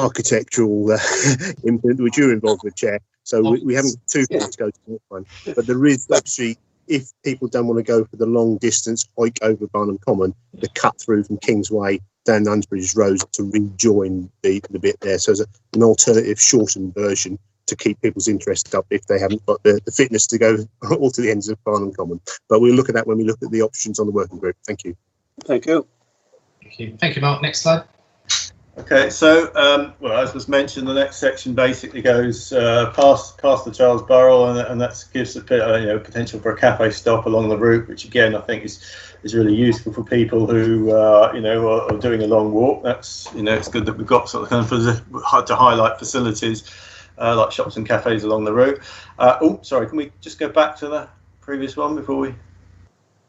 architectural imprint, which you're involved with, Chair. So we haven't too far to go to that one. But there is actually, if people don't want to go for the long distance hike over Barnham Common, the cut through from Kingsway down Unsbridge Road to rejoin the bit there. So there's an alternative shortened version to keep people's interest up if they haven't got the fitness to go all to the ends of Barnham Common. But we'll look at that when we look at the options on the working group. Thank you. Thank you. Thank you. Thank you, Mark. Next slide. Okay, so well, as was mentioned, the next section basically goes past the Charles Burrell, and that gives a potential for a cafe stop along the route, which again I think is really useful for people who are doing a long walk. That's it's good that we've got sort of kind of to highlight facilities like shops and cafes along the route. Oh, sorry, can we just go back to the previous one before we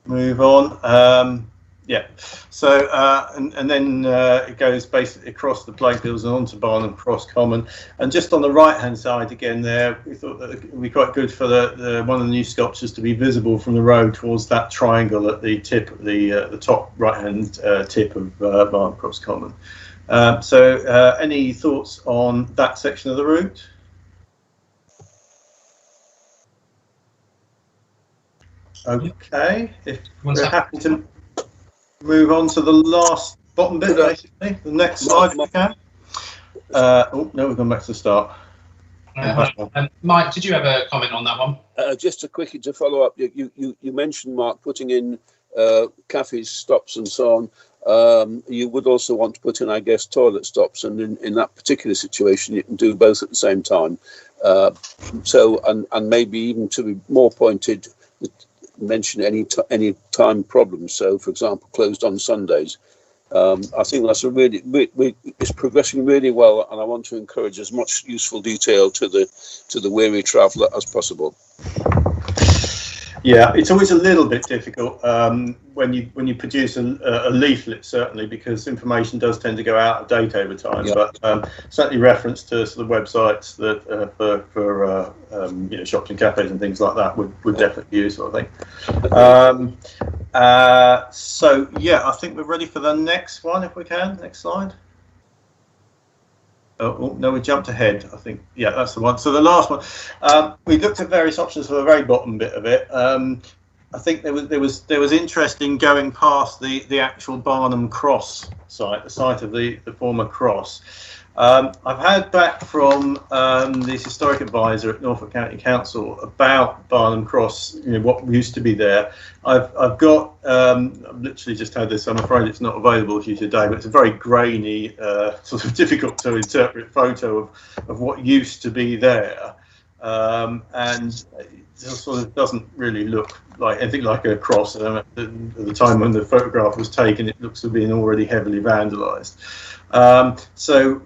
move on? Yeah, so and then it goes basically across the playfields and onto Barnham Cross Common, and just on the right hand side again there, we thought that it would be quite good for the one of the new sculptures to be visible from the road towards that triangle at the tip, the top right hand tip of Barnham Cross Common. So any thoughts on that section of the route? Okay, if we're happy to move on to the last bottom bit, basically. The next slide, if we can. Oh, no, we've gone back to the start. Mike, did you have a comment on that one? Just a quickie to follow up. You mentioned, Mark, putting in cafes, stops and so on. You would also want to put in, I guess, toilet stops, and in that particular situation, you can do both at the same time. And maybe even to be more pointed, mention any time problems. So, for example, closed on Sundays. I think that's it's progressing really well, and I want to encourage as much useful detail to the weary traveller as possible. Yeah, it's always a little bit difficult when you produce a leaflet, certainly, because information does tend to go out of date over time. Yeah. But certainly reference to sort of websites that for shops and cafes and things like that would definitely be useful, I think. So yeah, I think we're ready for the next one, if we can. Next slide. Oh no, we jumped ahead. I think, yeah, that's the one. So the last one, we looked at various options for the very bottom bit of it. I think there was interest in going past the actual Barnham Cross site, the site of the former cross. I've heard back from the historic advisor at Norfolk County Council about Barnham Cross, what used to be there. I've literally just had this. I'm afraid it's not available to you today, but it's a very grainy, sort of difficult to interpret photo of what used to be there, and it sort of doesn't really look like anything like a cross. At the time when the photograph was taken, it looks to have been already heavily vandalised. So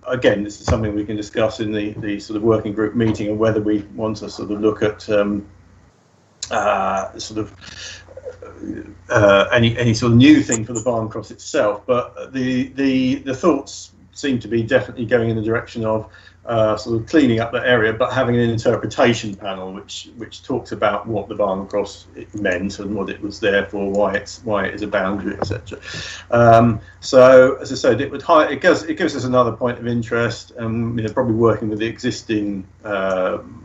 again, this is something we can discuss in the sort of working group meeting, and whether we want to sort of look at any sort of new thing for the Barnham Cross itself. But the thoughts seem to be definitely going in the direction of sort of cleaning up that area, but having an interpretation panel which talks about what the Barnum Cross meant and what it was there for, why it is a boundary, etc. So as I said, it gives us another point of interest, and probably working with the existing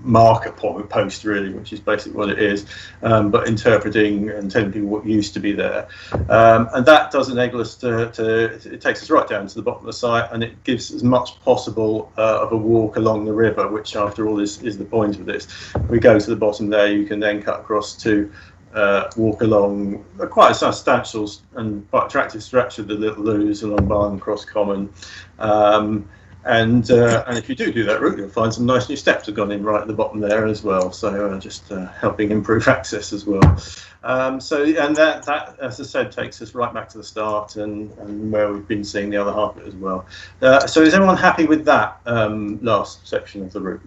marker post really, which is basically what it is, but interpreting and telling people what used to be there, and that does enable us it takes us right down to the bottom of the site, and it gives as much possible of a walk along the river, which after all is the point of this. We go to the bottom there, you can then cut across to walk along quite a substantial and quite attractive stretch of the Little Lewes along Barnum Cross Common, and if you do that route, you'll find some nice new steps have gone in right at the bottom there as well, so just helping improve access as well. And that, as I said, takes us right back to the start and where we've been seeing the other half of it as well. So is everyone happy with that last section of the route?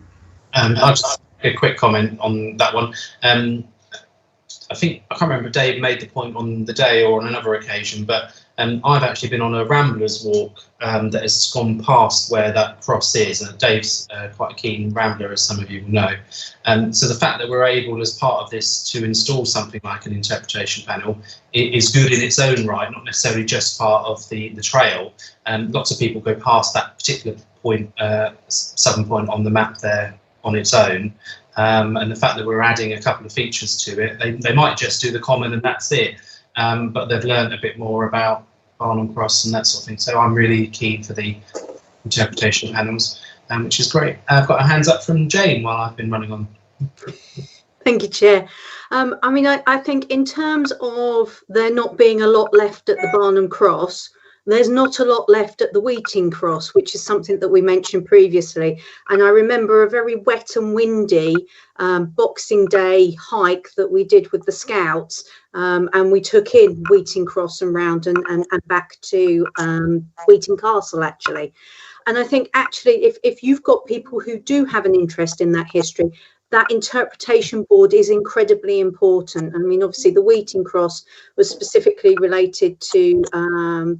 I'll just make a quick comment on that one. I can't remember if Dave made the point on the day or on another occasion, but I've actually been on a Ramblers walk that has gone past where that cross is. Dave's quite a keen rambler, as some of you will know. So the fact that we're able, as part of this, to install something like an interpretation panel is good in its own right, not necessarily just part of the trail. Lots of people go past that particular point, southern point on the map there on its own. And the fact that we're adding a couple of features to it, they might just do the common and that's it. But they've learned a bit more about Barnum Cross and that sort of thing. So I'm really keen for the interpretation panels, which is great. I've got a hands up from Jane while I've been running on. Thank you, Chair. I think in terms of there not being a lot left at the Barnum Cross, there's not a lot left at the Weeting Cross, which is something that we mentioned previously. And I remember a very wet and windy Boxing Day hike that we did with the Scouts. And we took in Weeting Cross and round and back to Weeting Castle, actually. And I think actually if you've got people who do have an interest in that history, that interpretation board is incredibly important. I mean, obviously the Weeting Cross was specifically related to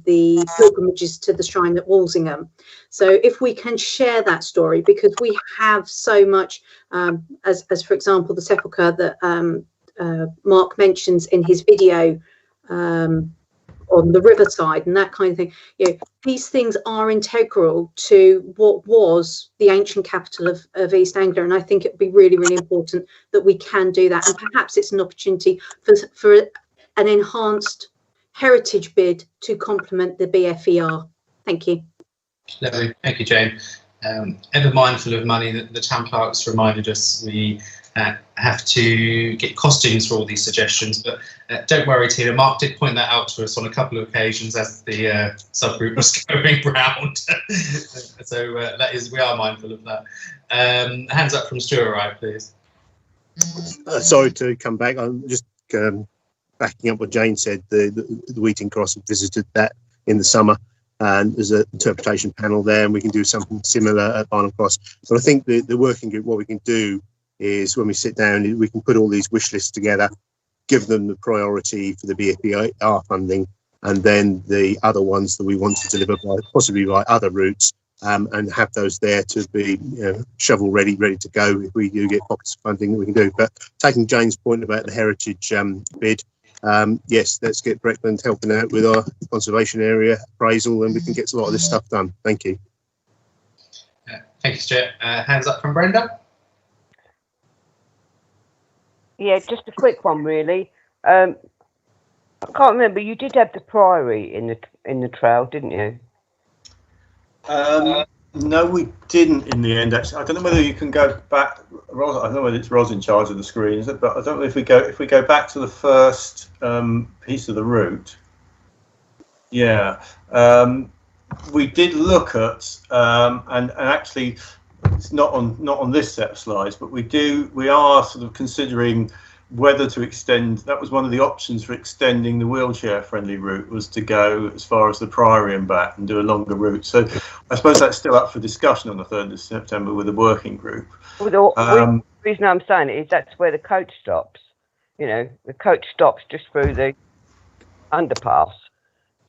the pilgrimages to the shrine at Walsingham. So if we can share that story, because we have so much, as for example, the sepulchre that Mark mentions in his video on the riverside and that kind of thing, these things are integral to what was the ancient capital of East Anglia, and I think it would be really, really important that we can do that, and perhaps it's an opportunity for an enhanced heritage bid to complement the BFER. Thank you. Lovely. Thank you, Jane. Ever mindful of money, the town clerks reminded us we have to get costumes for all these suggestions, but don't worry, Tina. Mark did point that out to us on a couple of occasions as the subgroup was going round. So we are mindful of that. Hands up from Stuart Wright, please. Sorry to come back. I'm just backing up what Jane said. The Weeting Cross visited that in the summer, and there's an interpretation panel there, and we can do something similar at Barnum Cross. So I think the working group, what we can do is when we sit down, we can put all these wish lists together, give them the priority for the BFER funding, and then the other ones that we want to deliver possibly by other routes, and have those there to be shovel ready to go if we do get pockets of funding that we can do. But taking Jane's point about the heritage bid, yes, let's get Breckland helping out with our conservation area appraisal, and we can get a lot of this stuff done. Thank you. Thank you, Stuart. Hands up from Brenda. Yeah, just a quick one, really. I can't remember. You did have the Priory in the trail, didn't you? No, we didn't in the end. Actually, I don't know whether you can go back. Ros, I don't know whether it's Ros in charge of the screen, is it? But I don't know if we go back to the first piece of the route. Yeah, we did look at and actually. It's not on this set of slides, but we are sort of considering whether to extend. That was one of the options for extending the wheelchair-friendly route, was to go as far as the Priory and back and do a longer route. So I suppose that's still up for discussion on the 3rd of September with the working group. Well, the reason I'm saying it is that's where the coach stops. The coach stops just through the underpass.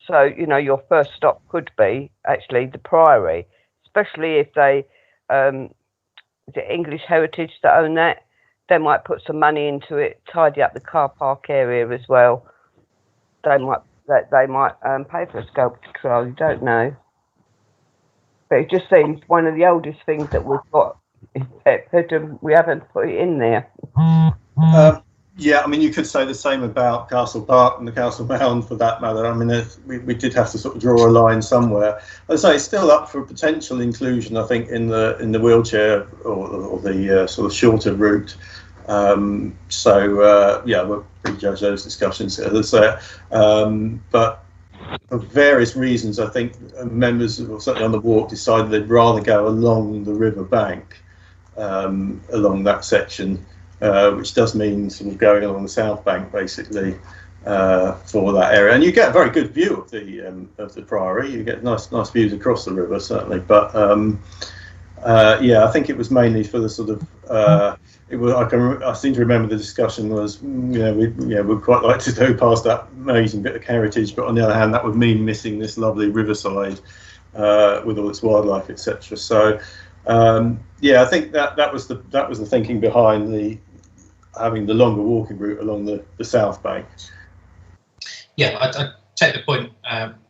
So, your first stop could be actually the Priory, especially if they is it English Heritage that own that? They might put some money into it, tidy up the car park area as well. They might pay for a sculpture trail. You don't know, but it just seems one of the oldest things that we've got in Thetford, and we haven't put it in there. Yeah, I mean, you could say the same about Castle Park and the Castle Mound for that matter. I mean, we did have to sort of draw a line somewhere. As I say, it's still up for potential inclusion, I think, in the wheelchair or the sort of shorter route. Yeah, we'll prejudge those discussions, as I say. But for various reasons, I think members, certainly on the walk, decided they'd rather go along the river bank, along that section. Which does mean sort of going along the south bank, basically, for that area, and you get a very good view of the Priory. You get nice views across the river, certainly. But yeah, I think it was mainly for the sort of. I seem to remember the discussion was, we'd quite like to go past that amazing bit of heritage, but on the other hand, that would mean missing this lovely riverside with all its wildlife, etc. So. Yeah, I think that was the thinking behind having the longer walking route along the south bank. Yeah, I take the point,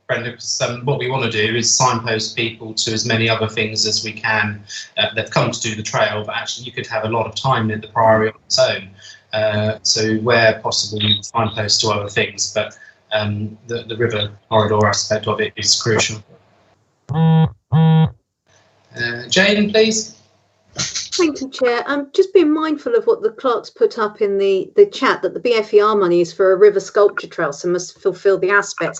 Brenda, because what we want to do is signpost people to as many other things as we can. They've come to do the trail, but actually you could have a lot of time in the Priory on its own. So where possible, you signpost to other things, but the river corridor aspect of it is crucial. Jane, please. Thank you, Chair. Just being mindful of what the clerks put up in the chat, that the BFER money is for a river sculpture trail, so must fulfil the aspects.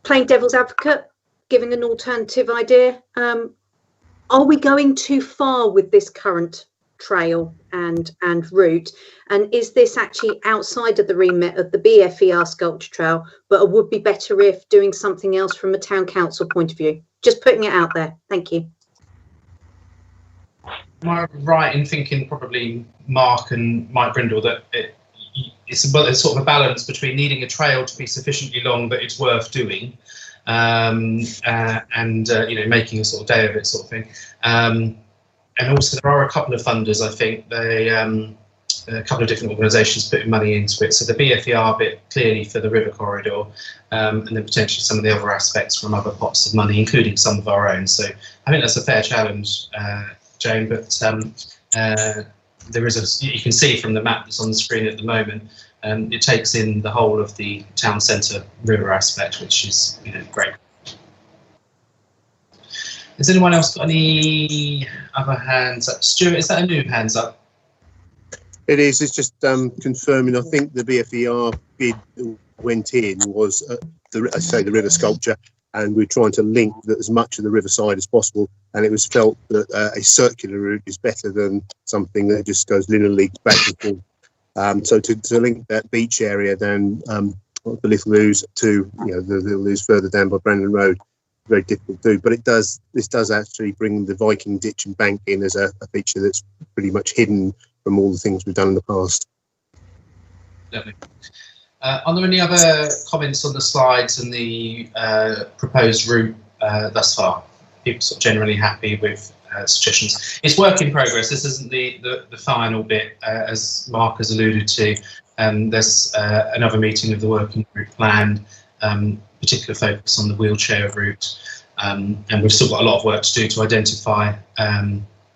Playing devil's advocate, giving an alternative idea, are we going too far with this current trail and route? And is this actually outside of the remit of the BFER sculpture trail, but it would be better if doing something else from a town council point of view? Just putting it out there. Thank you. Am I right in thinking probably Mark and Mike Brindle that it's sort of a balance between needing a trail to be sufficiently long that it's worth doing, and making a sort of day of it, sort of thing. And also there are a couple of funders. I think a couple of different organisations putting money into it. So the BFER bit clearly for the river corridor, and then potentially some of the other aspects from other pots of money, including some of our own. So I think that's a fair challenge, Jane. But there is you can see from the map that's on the screen at the moment, it takes in the whole of the town centre river aspect, which is great. Has anyone else got any other hands up? Stuart, is that a new hands up? It is. It's just confirming. I think the BFER bid that went in was, the river sculpture, and we're trying to link as much of the riverside as possible. And it was felt that a circular route is better than something that just goes linearly back and forth. So to link that beach area down the Little Lewes to the Little Lewes further down by Brandon Road, very difficult to do. But this does actually bring the Viking ditch and bank in as a feature that's pretty much hidden from all the things we've done in the past. Lovely. Are there any other comments on the slides and the proposed route thus far? People sort of generally happy with suggestions. It's work in progress. This isn't the final bit, as Mark has alluded to. There's another meeting of the working group planned, particular focus on the wheelchair route, and we've still got a lot of work to do to identify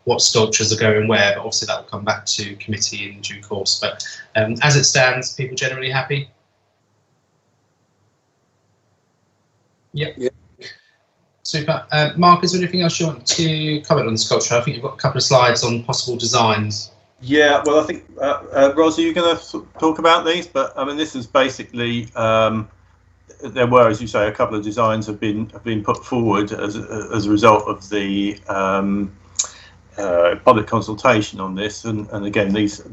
what sculptures are going where, but obviously that will come back to committee in due course. But as it stands, people generally happy? Yep. Yeah. Super. Mark, is there anything else you want to comment on the sculpture? I think you've got a couple of slides on possible designs. Yeah, well, I think, Ros, are you going to talk about these? But I mean, this is basically, there were, as you say, a couple of designs have been put forward as a result of the public consultation on this, and again, these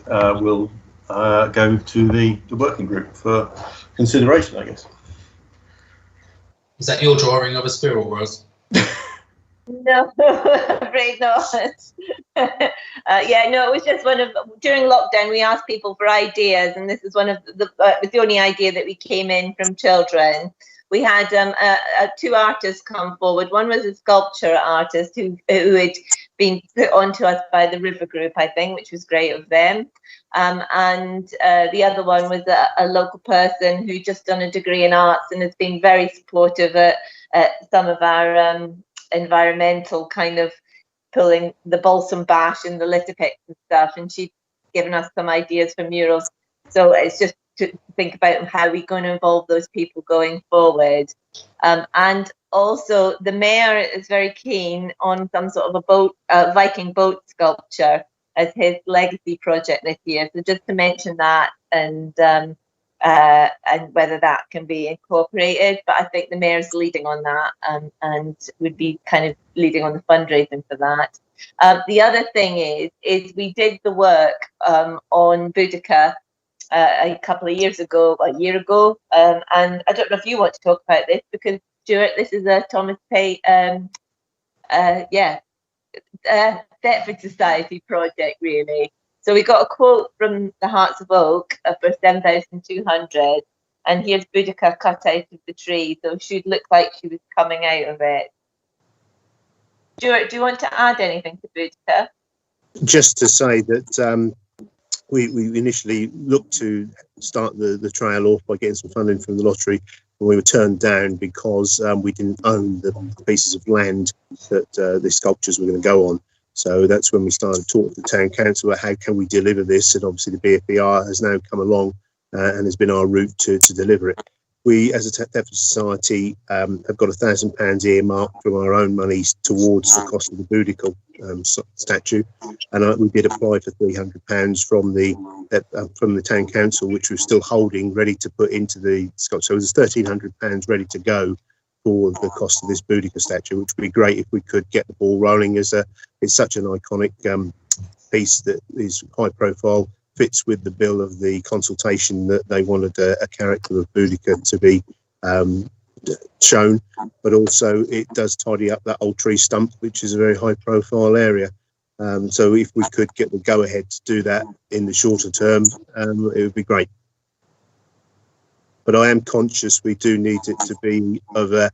will go to the working group for consideration, I guess. Is that your drawing of a squirrel, Ros? No, afraid not. Yeah, no, it was just one of, during lockdown, we asked people for ideas, and this is one of the, it was the only idea that we came in from children. we had two artists come forward. One was a sculpture artist who had been put onto us by the River Group, I think, which was great of them. And the other one was a local person who just done a degree in arts and has been very supportive at some of our environmental kind of pulling the balsam bash and the litter picks and stuff. And she's given us some ideas for murals. So it's just to think about how we're going to involve those people going forward. And also the mayor is very keen on some sort of a boat, Viking boat sculpture as his legacy project this year. So just to mention that and whether that can be incorporated. But I think the mayor's leading on that and would be kind of leading on the fundraising for that. The other thing is we did the work on Boudica a couple of years ago, a year ago, and I don't know if you want to talk about this because Stuart, this is a Thomas Pate, Deptford Society project really. So we got a quote from the Hearts of Oak for 7,200, and here's Boudica cut out of the tree, so she'd look like she was coming out of it. Stuart, do you want to add anything to Boudica? Just to say that we initially looked to start the trail off by getting some funding from the lottery, and we were turned down because we didn't own the pieces of land that the sculptures were going to go on. So that's when we started talking to the town council about how can we deliver this, and obviously the BFBR has now come along and has been our route to deliver it. We, as a Deptford Society, have got £1,000 earmarked from our own monies towards the cost of the Boudica statue, and we did apply for £300 from the town council, which we're still holding, ready to put into the sculpture. So there's £1,300 ready to go for the cost of this Boudica statue, which would be great if we could get the ball rolling. It's such an iconic piece that is high profile, fits with the bill of the consultation that they wanted a character of Boudica to be shown, but also it does tidy up that old tree stump, which is a very high profile area. So if we could get the go ahead to do that in the shorter term, it would be great. But I am conscious we do need it to be of a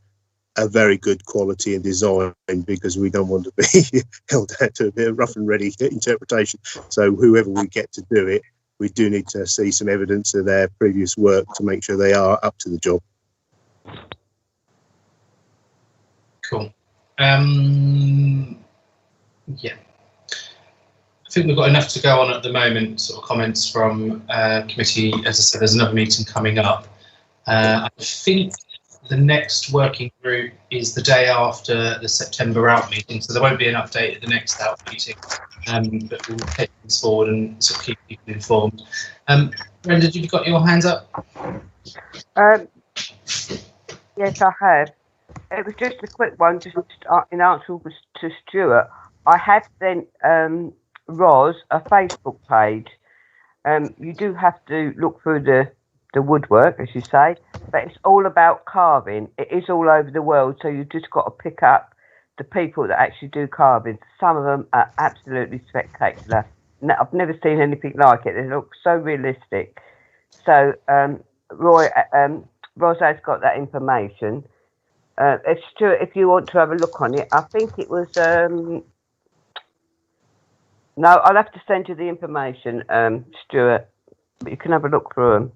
very good quality and design, because we don't want to be held out to a bit of rough and ready interpretation. So whoever we get to do it, we do need to see some evidence of their previous work to make sure they are up to the job. Cool. Yeah. I think we've got enough to go on at the moment, sort of comments from committee. As I said, there's another meeting coming up. I think the next working group is the day after the September ALP meeting, so there won't be an update at the next ALP meeting, but we'll take things forward and sort of keep people informed. Brenda, have you got your hands up? Yes, I have. It was just a quick one, just in answer to Stuart. I have sent Ros a Facebook page. You do have to look through the woodwork, as you say, but it's all about carving. It is all over the world, so you've just got to pick up the people that actually do carving. Some of them are absolutely spectacular. I've never seen anything like it. They look so realistic. So Ros has got that information. Stuart, if you want to have a look on it, I think it was no, I'll have to send you the information, Stuart, but you can have a look through them.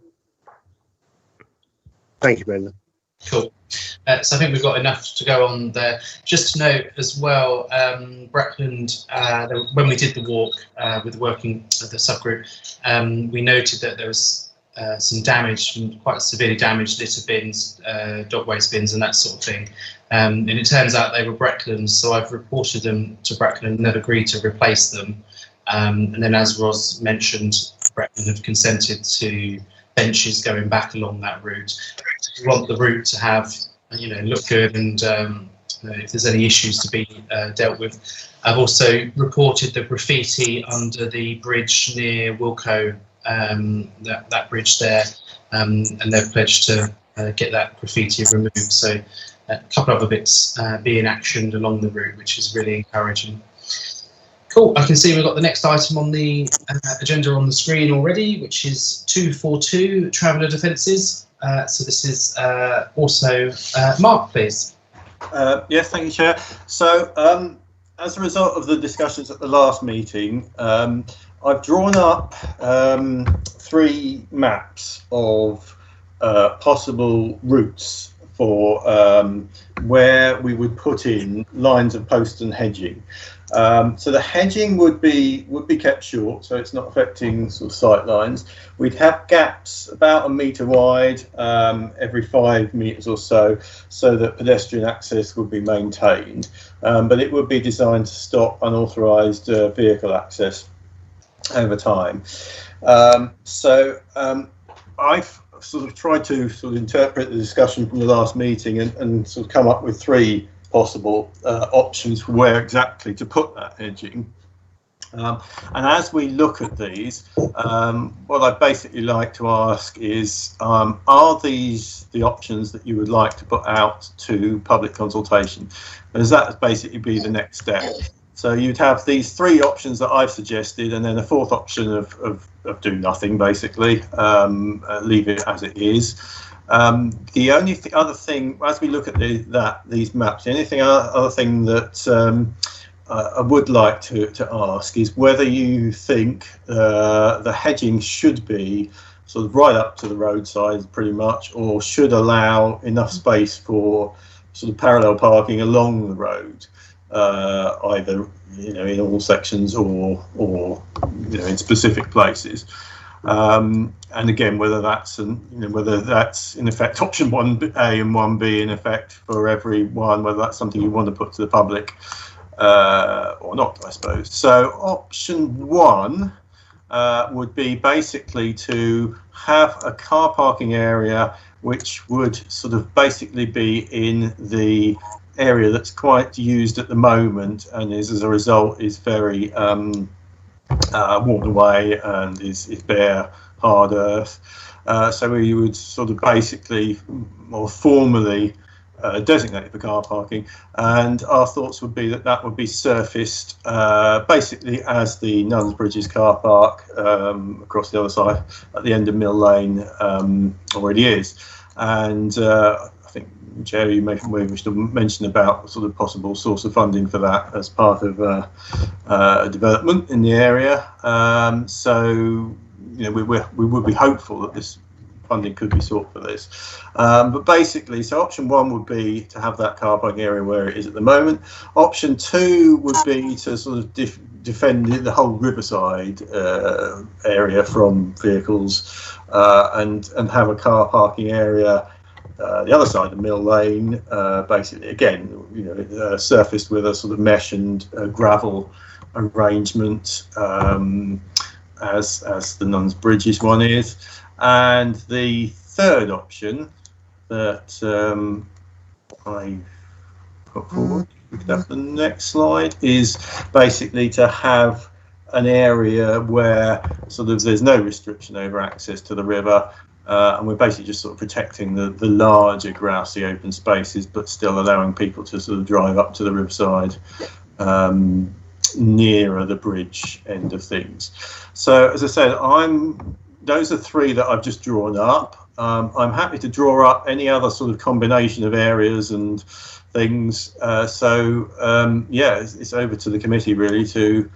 Thank you, Brenda. Cool. So I think we've got enough to go on there. Just to note as well, Breckland, when we did the walk with the subgroup, we noted that there was some damage, quite severely damaged litter bins, dog waste bins and that sort of thing. And it turns out they were Breckland's, so I've reported them to Breckland and they've agreed to replace them. And then, as Ros mentioned, Breckland have consented to benches going back along that route. We want the route to have, look good, and if there's any issues to be dealt with. I've also reported the graffiti under the bridge near Wilco, that bridge there, and they've pledged to get that graffiti removed. So a couple of other bits being actioned along the route, which is really encouraging. Cool. I can see we've got the next item on the agenda on the screen already, which is 242 traveller defences. So this is also Mark, please. Yes, thank you, Chair. So as a result of the discussions at the last meeting, I've drawn up 3 maps of possible routes for where we would put in lines of post and hedging. So the hedging would be kept short, so it's not affecting sort of sight lines. We'd have gaps about 1 metre wide every 5 metres or so that pedestrian access would be maintained. But it would be designed to stop unauthorised vehicle access over time. I've sort of tried to sort of interpret the discussion from the last meeting and sort of come up with 3 possible options for where exactly to put that hedging. And as we look at these, what I'd basically like to ask is, are these the options that you would like to put out to public consultation? Because that would basically be the next step. So you'd have these 3 options that I've suggested, and then a 4th option of do nothing, basically, leave it as it is. The only other thing, as we look at these maps, the only other thing that I would like to ask is whether you think the hedging should be sort of right up to the roadside, pretty much, or should allow enough space for sort of parallel parking along the road. Either in all sections or in specific places, and again whether that's in effect option 1A and 1B in effect for every one, whether that's something you want to put to the public or not, I suppose. So option 1 would be basically to have a car parking area which would sort of basically be in the area that's quite used at the moment, and is as a result is very worn away and is bare hard earth. So we would sort of basically more formally designate for car parking, and our thoughts would be that would be surfaced basically as the Nuns Bridges car park across the other side at the end of Mill Lane already is. And Chair, you may wish to mention about sort of possible source of funding for that as part of a development in the area. We would be hopeful that this funding could be sought for this. But basically, so option 1 would be to have that car parking area where it is at the moment. Option 2 would be to sort of defend the whole riverside area from vehicles and have a car parking area the other side of Mill Lane, basically again, surfaced with a sort of mesh and gravel arrangement, as the Nuns Bridges one is. And the 3rd option that I put forward, we could have the next slide, is basically to have an area where sort of there's no restriction over access to the river. And we're basically just sort of protecting the larger grassy open spaces, but still allowing people to sort of drive up to the riverside nearer the bridge end of things. So as I said, those are 3 that I've just drawn up. I'm happy to draw up any other sort of combination of areas and things. It's over to the committee really to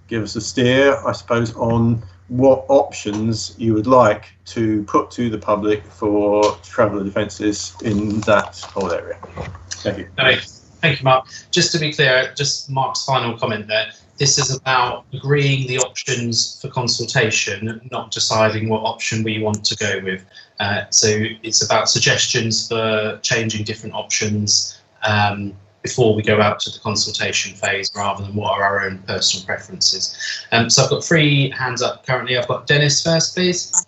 give us a steer, I suppose, on what options you would like to put to the public for traveller defences in that whole area. Thank you. No, thank you, Mark. Just to be clear, just Mark's final comment there, this is about agreeing the options for consultation, not deciding what option we want to go with. So it's about suggestions for changing different options before we go out to the consultation phase, rather than what are our own personal preferences. So I've got 3 hands up currently. I've got Dennis first, please.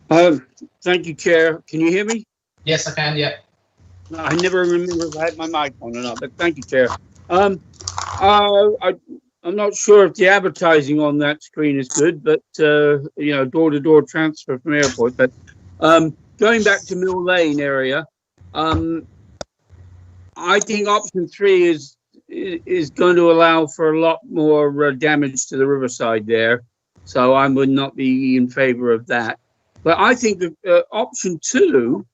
Thank you, Chair. Can you hear me? Yes, I can, yeah. I never remember if I had my mic on or not, but thank you, Chair. I'm not sure if the advertising on that screen is good, but, door-to-door transfer from airport. But going back to Mill Lane area, I think option 3 is going to allow for a lot more damage to the riverside there. So I would not be in favour of that. But I think that option 2,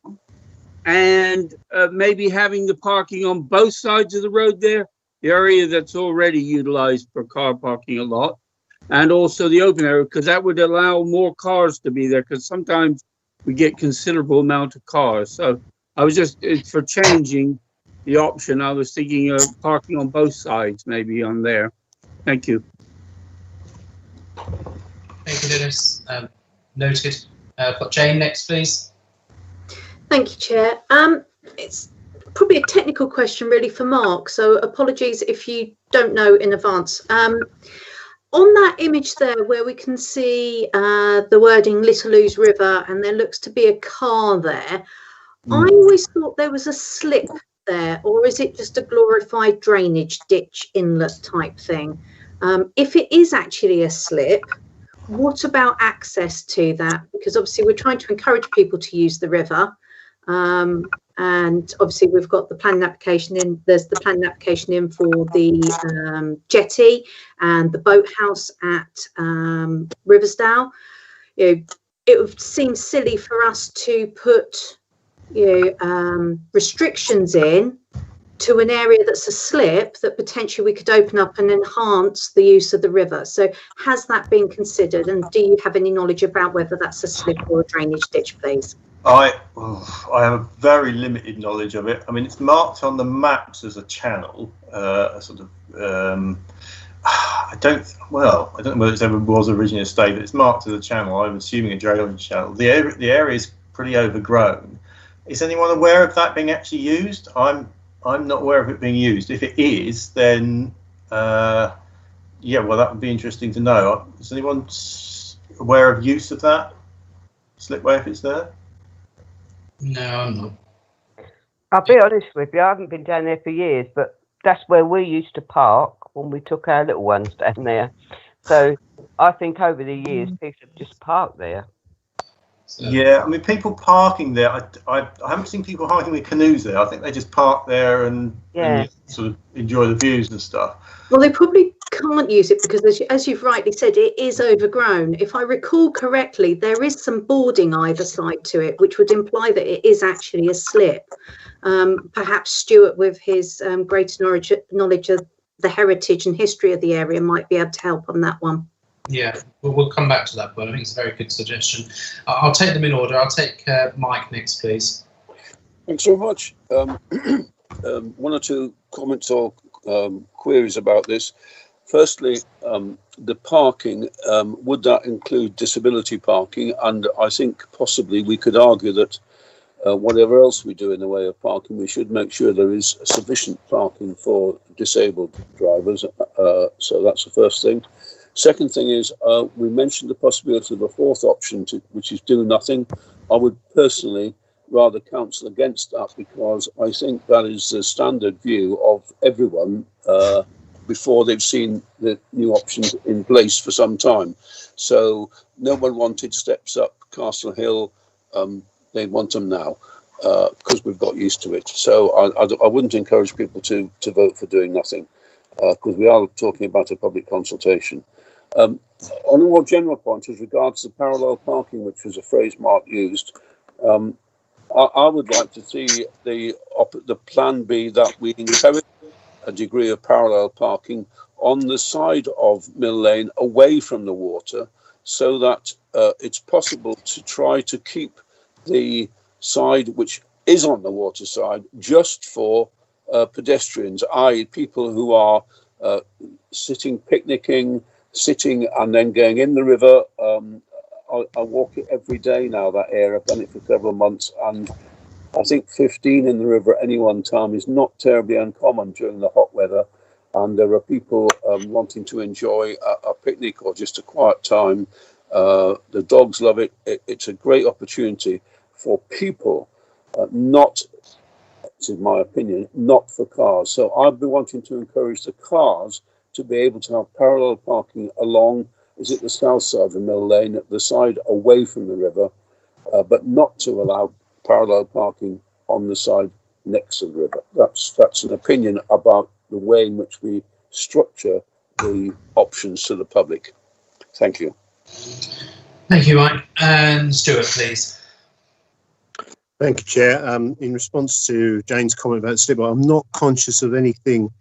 and maybe having the parking on both sides of the road there, the area that's already utilized for car parking a lot, and also the open area, because that would allow more cars to be there, because sometimes we get considerable amount of cars. So I was just, for changing the option, I was thinking of parking on both sides, maybe on there. Thank you. Thank you, Dennis. Noted. Got Jane next, please. Thank you, Chair. It's probably a technical question really for Mark, so apologies if you don't know in advance. On that image there where we can see the wording Little Ouse River and there looks to be a car there, I always thought there was a slip there, or is it just a glorified drainage ditch inlet type thing? If it is actually a slip, what about access to that? Because obviously we're trying to encourage people to use the river. And obviously we've got the planning application in, there's the planning application in for the jetty and the boathouse at Riversdale. You know, it would seem silly for us to put restrictions in to an area that's a slip that potentially we could open up and enhance the use of the river. So has that been considered, and do you have any knowledge about whether that's a slip or a drainage ditch, please? I have a very limited knowledge of it. I mean, it's marked on the maps as a channel, a sort of, I don't know whether it ever was originally a state, but it's marked as a channel. I'm assuming a drainage channel. The area is pretty overgrown. Is anyone aware of that being actually used? I'm not aware of it being used. If it is, then yeah, well, that would be interesting to know. Is anyone aware of use of that slipway if it's there? No, I'm not. I'll be honest with you, I haven't been down there for years, but that's where we used to park when we took our little ones down there. So I think over the years, people have just parked there. So, yeah, I mean, people parking there, I haven't seen people parking with canoes there. I think they just park there and sort of enjoy the views and stuff. Well, they probably can't use it because, as you've rightly said, it is overgrown. If I recall correctly, there is some boarding either side to it, which would imply that it is actually a slip. Perhaps Stuart, with his greater knowledge of the heritage and history of the area, might be able to help on that one. yeah, we'll come back to that point. I think it's a very good suggestion. I'll take them in order. I'll take Mike next, please. Thanks so much. One or two comments or queries about this. Firstly, the parking, would that include disability parking? And I think possibly we could argue that whatever else we do in the way of parking, we should make sure there is sufficient parking for disabled drivers. So that's the first thing. Second thing is, we mentioned the possibility of a fourth option, which is do nothing. I would personally rather counsel against that, because I think that is the standard view of everyone before they've seen the new options in place for some time. So no one wanted steps up Castle Hill. They want them now because we've got used to it. So I wouldn't encourage people to vote for doing nothing, because we are talking about a public consultation. On a more general point, as regards the parallel parking, which was a phrase Mark used, I would like to see the plan be that we encourage a degree of parallel parking on the side of Mill Lane away from the water, so that it's possible to try to keep the side which is on the water side just for pedestrians, i.e. people who are sitting, picnicking, sitting and then going in the river. I walk it every day now, that area. I've done it for several months, and I think 15 in the river at any one time is not terribly uncommon during the hot weather. And there are people wanting to enjoy a picnic or just a quiet time. The dogs love it. It's a great opportunity for people, not, in my opinion, not for cars. So I'd be wanting to encourage the cars to be able to have parallel parking along, is it the south side of Mill Lane, the side away from the river, but not to allow parallel parking on the side next to the river. That's an opinion about the way in which we structure the options to the public. Thank you. Thank you, Mike. And Stuart, please. Thank you, Chair. In response to Jane's comment about slip, I'm not conscious of anything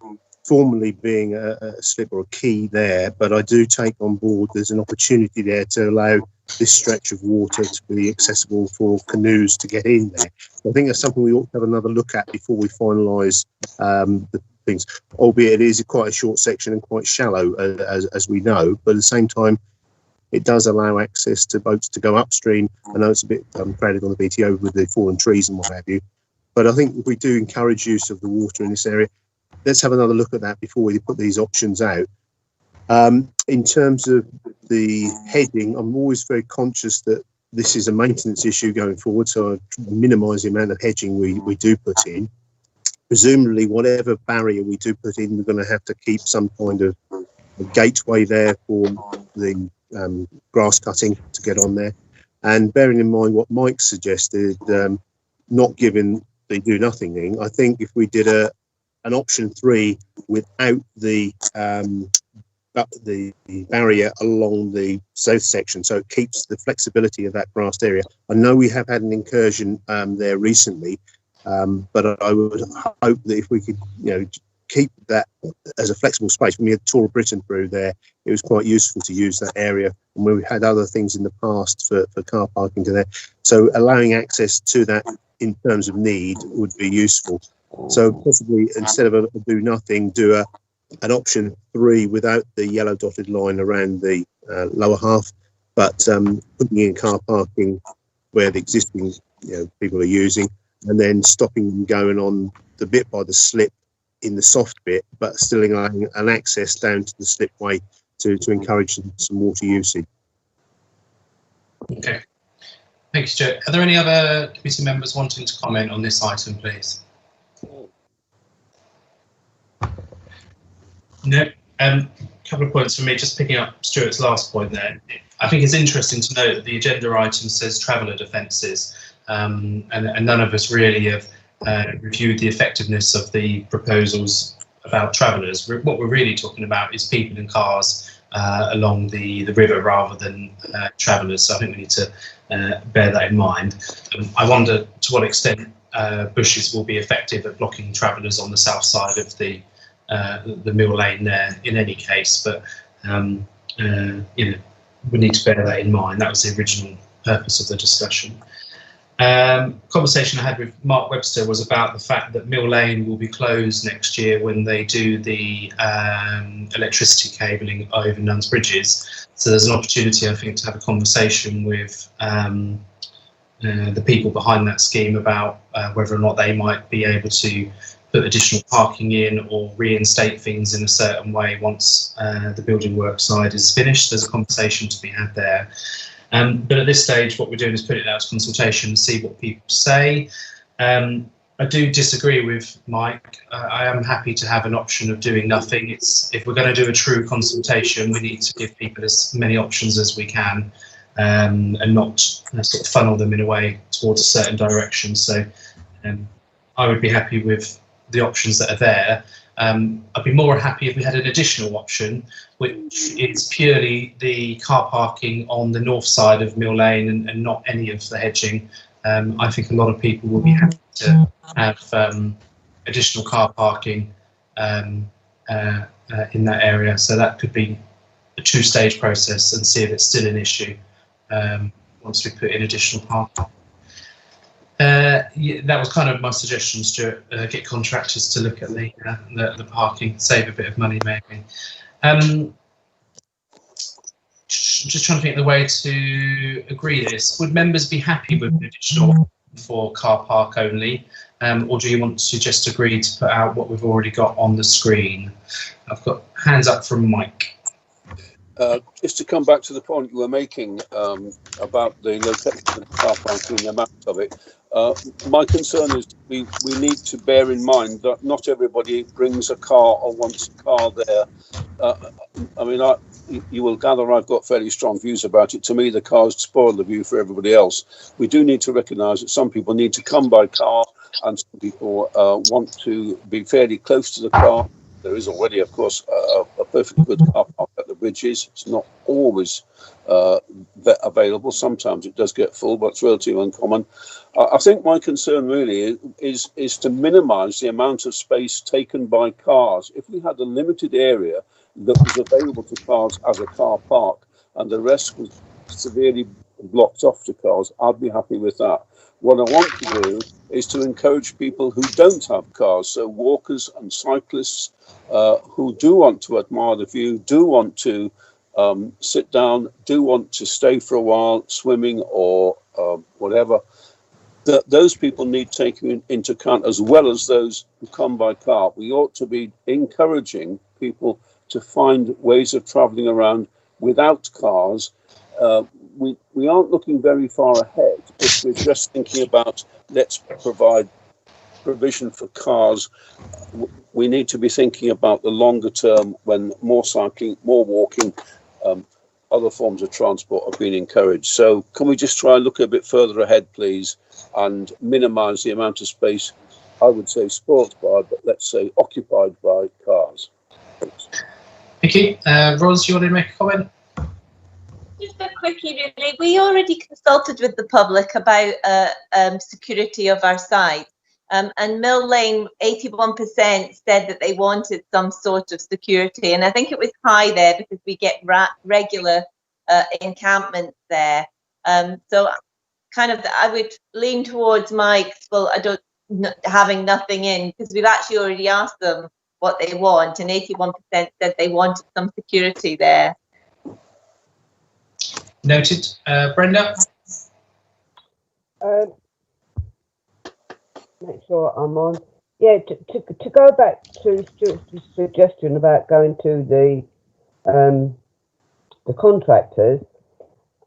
formally being a slip or a key there, but I do take on board there's an opportunity there to allow this stretch of water to be accessible for canoes to get in there. I think that's something we ought to have another look at before we finalise the things, albeit it is quite a short section and quite shallow, as we know, but at the same time, it does allow access to boats to go upstream. I know it's a bit crowded on the BTO with the fallen trees and what have you, but I think if we do encourage use of the water in this area, let's have another look at that before we put these options out. In terms of the heading, I'm always very conscious that this is a maintenance issue going forward, so I minimise the amount of hedging we do put in. Presumably, whatever barrier we do put in, we're going to have to keep some kind of a gateway there for the grass cutting to get on there. And bearing in mind what Mike suggested, not giving the do nothing thing, I think if we did an option 3 without the barrier along the south section, so it keeps the flexibility of that grassed area. I know we have had an incursion there recently, but I would hope that if we could, keep that as a flexible space. When we had Tour of Britain through there, it was quite useful to use that area, and we had other things in the past for car parking to there. So allowing access to that in terms of need would be useful. So possibly instead of a do nothing, do an option 3 without the yellow dotted line around the lower half, but putting in car parking where the existing people are using, and then stopping them going on the bit by the slip in the soft bit, but still allowing an access down to the slipway to encourage some water usage. Okay, thank you, Stuart. Are there any other committee members wanting to comment on this item, please? No. A couple of points from me, just picking up Stuart's last point there. I think it's interesting to note that the agenda item says traveller defences, and none of us really have reviewed the effectiveness of the proposals about travellers. What we're really talking about is people in cars along the river rather than travellers, so I think we need to bear that in mind. I wonder to what extent bushes will be effective at blocking travellers on the south side of the Mill Lane there in any case, but we need to bear that in mind. That was the original purpose of the discussion. Conversation I had with Mark Webster was about the fact that Mill Lane will be closed next year when they do the electricity cabling over Nuns Bridges. So there's an opportunity, I think, to have a conversation with the people behind that scheme about whether or not they might be able to put additional parking in or reinstate things in a certain way once the building work side is finished. There's a conversation to be had there. But at this stage, what we're doing is putting it out to consultation and see what people say. I do disagree with Mike. I am happy to have an option of doing nothing. If we're going to do a true consultation, we need to give people as many options as we can, and not sort of funnel them in a way towards a certain direction. So I would be happy with the options that are there. I'd be more happy if we had an additional option, which is purely the car parking on the north side of Mill Lane and not any of the hedging. I think a lot of people will be happy to have additional car parking in that area. So that could be a 2-stage process and see if it's still an issue once we put in additional parking. Yeah, that was kind of my suggestion, Stuart. Get contractors to look at the parking, save a bit of money maybe. Just trying to think of the way to agree this. Would members be happy with an additional for car park only, or do you want to just agree to put out what we've already got on the screen? I've got hands up from Mike. Just to come back to the point you were making about the location of the car parking, the amount of it, my concern is we need to bear in mind that not everybody brings a car or wants a car there. I mean, you will gather I've got fairly strong views about it. To me, the cars spoil the view for everybody else. We do need to recognise that some people need to come by car and some people want to be fairly close to the car. there is already, of course, a perfectly good car park at the bridges. It's not always available. Sometimes it does get full, but it's relatively uncommon. I think my concern really is to minimise the amount of space taken by cars. If we had a limited area that was available to cars as a car park and the rest was severely blocked off to cars, I'd be happy with that. What I want to do is to encourage people who don't have cars, so walkers and cyclists who do want to admire the view, do want to sit down, do want to stay for a while, swimming or whatever. Those people need taken into account, as well as those who come by car. We ought to be encouraging people to find ways of travelling around without cars. We aren't looking very far ahead if we're just thinking about let's provide provision for cars. We need to be thinking about the longer term, when more cycling, more walking, other forms of transport are being encouraged. So can we just try and look a bit further ahead, please, and minimise the amount of space, I would say spoilt by, but let's say occupied by cars. Thanks. Thank you. Ros, you want to make a comment? Just a quickie, really. We already consulted with the public about security of our site. And Mill Lane, 81% said that they wanted some sort of security. And I think it was high there because we get regular encampments there. So kind of, I would lean towards Mike's, well, having nothing in, because we've actually already asked them what they want, and 81% said they wanted some security there. Noted. Brenda? Make sure I'm on. Yeah, to go back to Stuart's suggestion about going to the contractors.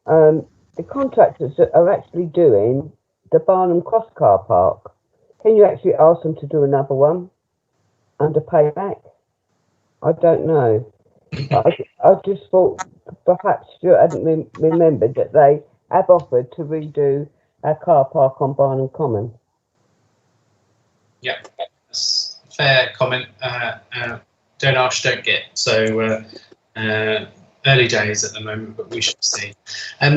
The contractors are actually doing the Barnum Cross car park. Can you actually ask them to do another one under payback? I don't know. I just thought perhaps Stuart hadn't remembered that they have offered to redo our car park on Barnum Common. Yeah, that's a fair comment. Don't ask, don't get. So early days at the moment, but we shall see.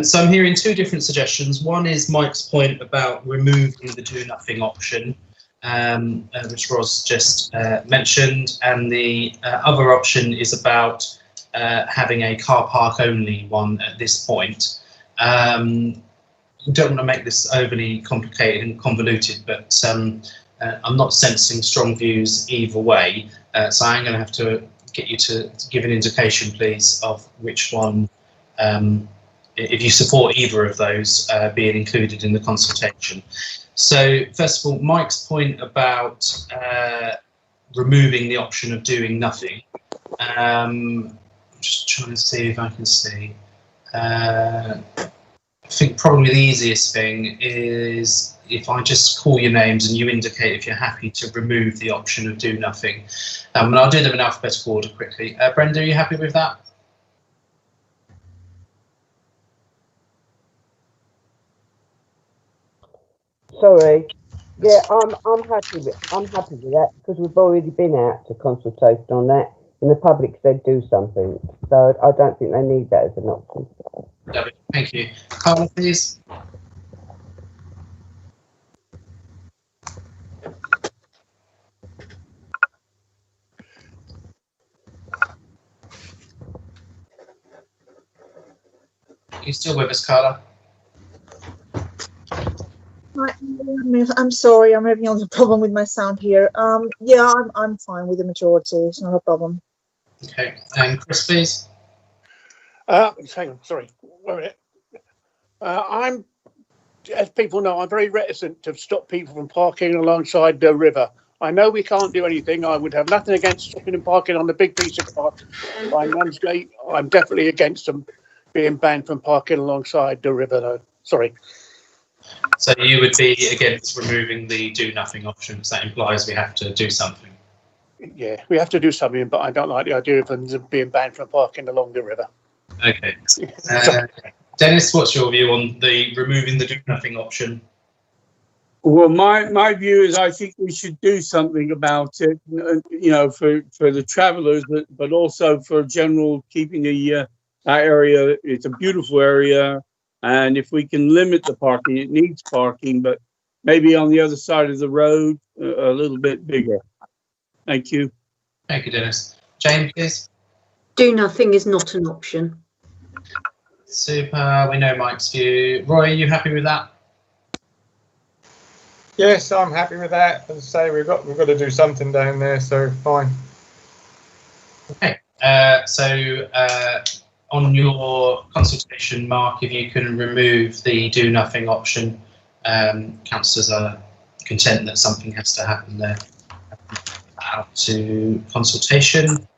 So I'm hearing two different suggestions. One is Mike's point about removing the do nothing option, which Ros just mentioned, and the other option is about having a car park only one at this point. Don't want to make this overly complicated and convoluted, but I'm not sensing strong views either way, so I'm going to have to get you to give an indication, please, of which one, if you support either of those being included in the consultation. So first of all, Mike's point about removing the option of doing nothing. I'm just trying to see if I can see. I think probably the easiest thing is if I just call your names and you indicate if you're happy to remove the option of do nothing. And I'll do them in alphabetical order quickly. Brenda, are you happy with that? Sorry. Yeah, I'm happy with that because we've already been out to consultation on that, and the public said do something. So I don't think they need that as an option. Lovely. Thank you. Carla, please. You still with us, Carla? I'm sorry, I'm having a problem with my sound here. Yeah, I'm fine with the majority. It's not a problem. Okay, and Chris, please. Hang on, sorry. Wait a minute. I'm, as people know, I'm very reticent to stop people from parking alongside the river. I know we can't do anything. I would have nothing against stopping and parking on the big piece of park by Ramsgate. I'm definitely against them being banned from parking alongside the river, though. Sorry. So you would be against removing the do nothing option, because that implies we have to do something. Yeah, we have to do something, but I don't like the idea of them being banned from parking along the river. Okay. Dennis, what's your view on the removing the do nothing option? Well, my view is I think we should do something about it, you know, for the travellers, but also for general keeping that area. It's a beautiful area, and if we can limit the parking, it needs parking, but maybe on the other side of the road, a little bit bigger. Thank you. Thank you, Dennis. Jane, please. Do nothing is not an option. Super. We know Mike's view. Roy, are you happy with that? Yes, I'm happy with that. As I say, we've got to do something down there, so fine. Okay. On your consultation, Mark, if you can remove the do nothing option, councillors are content that something has to happen there. Out to consultation.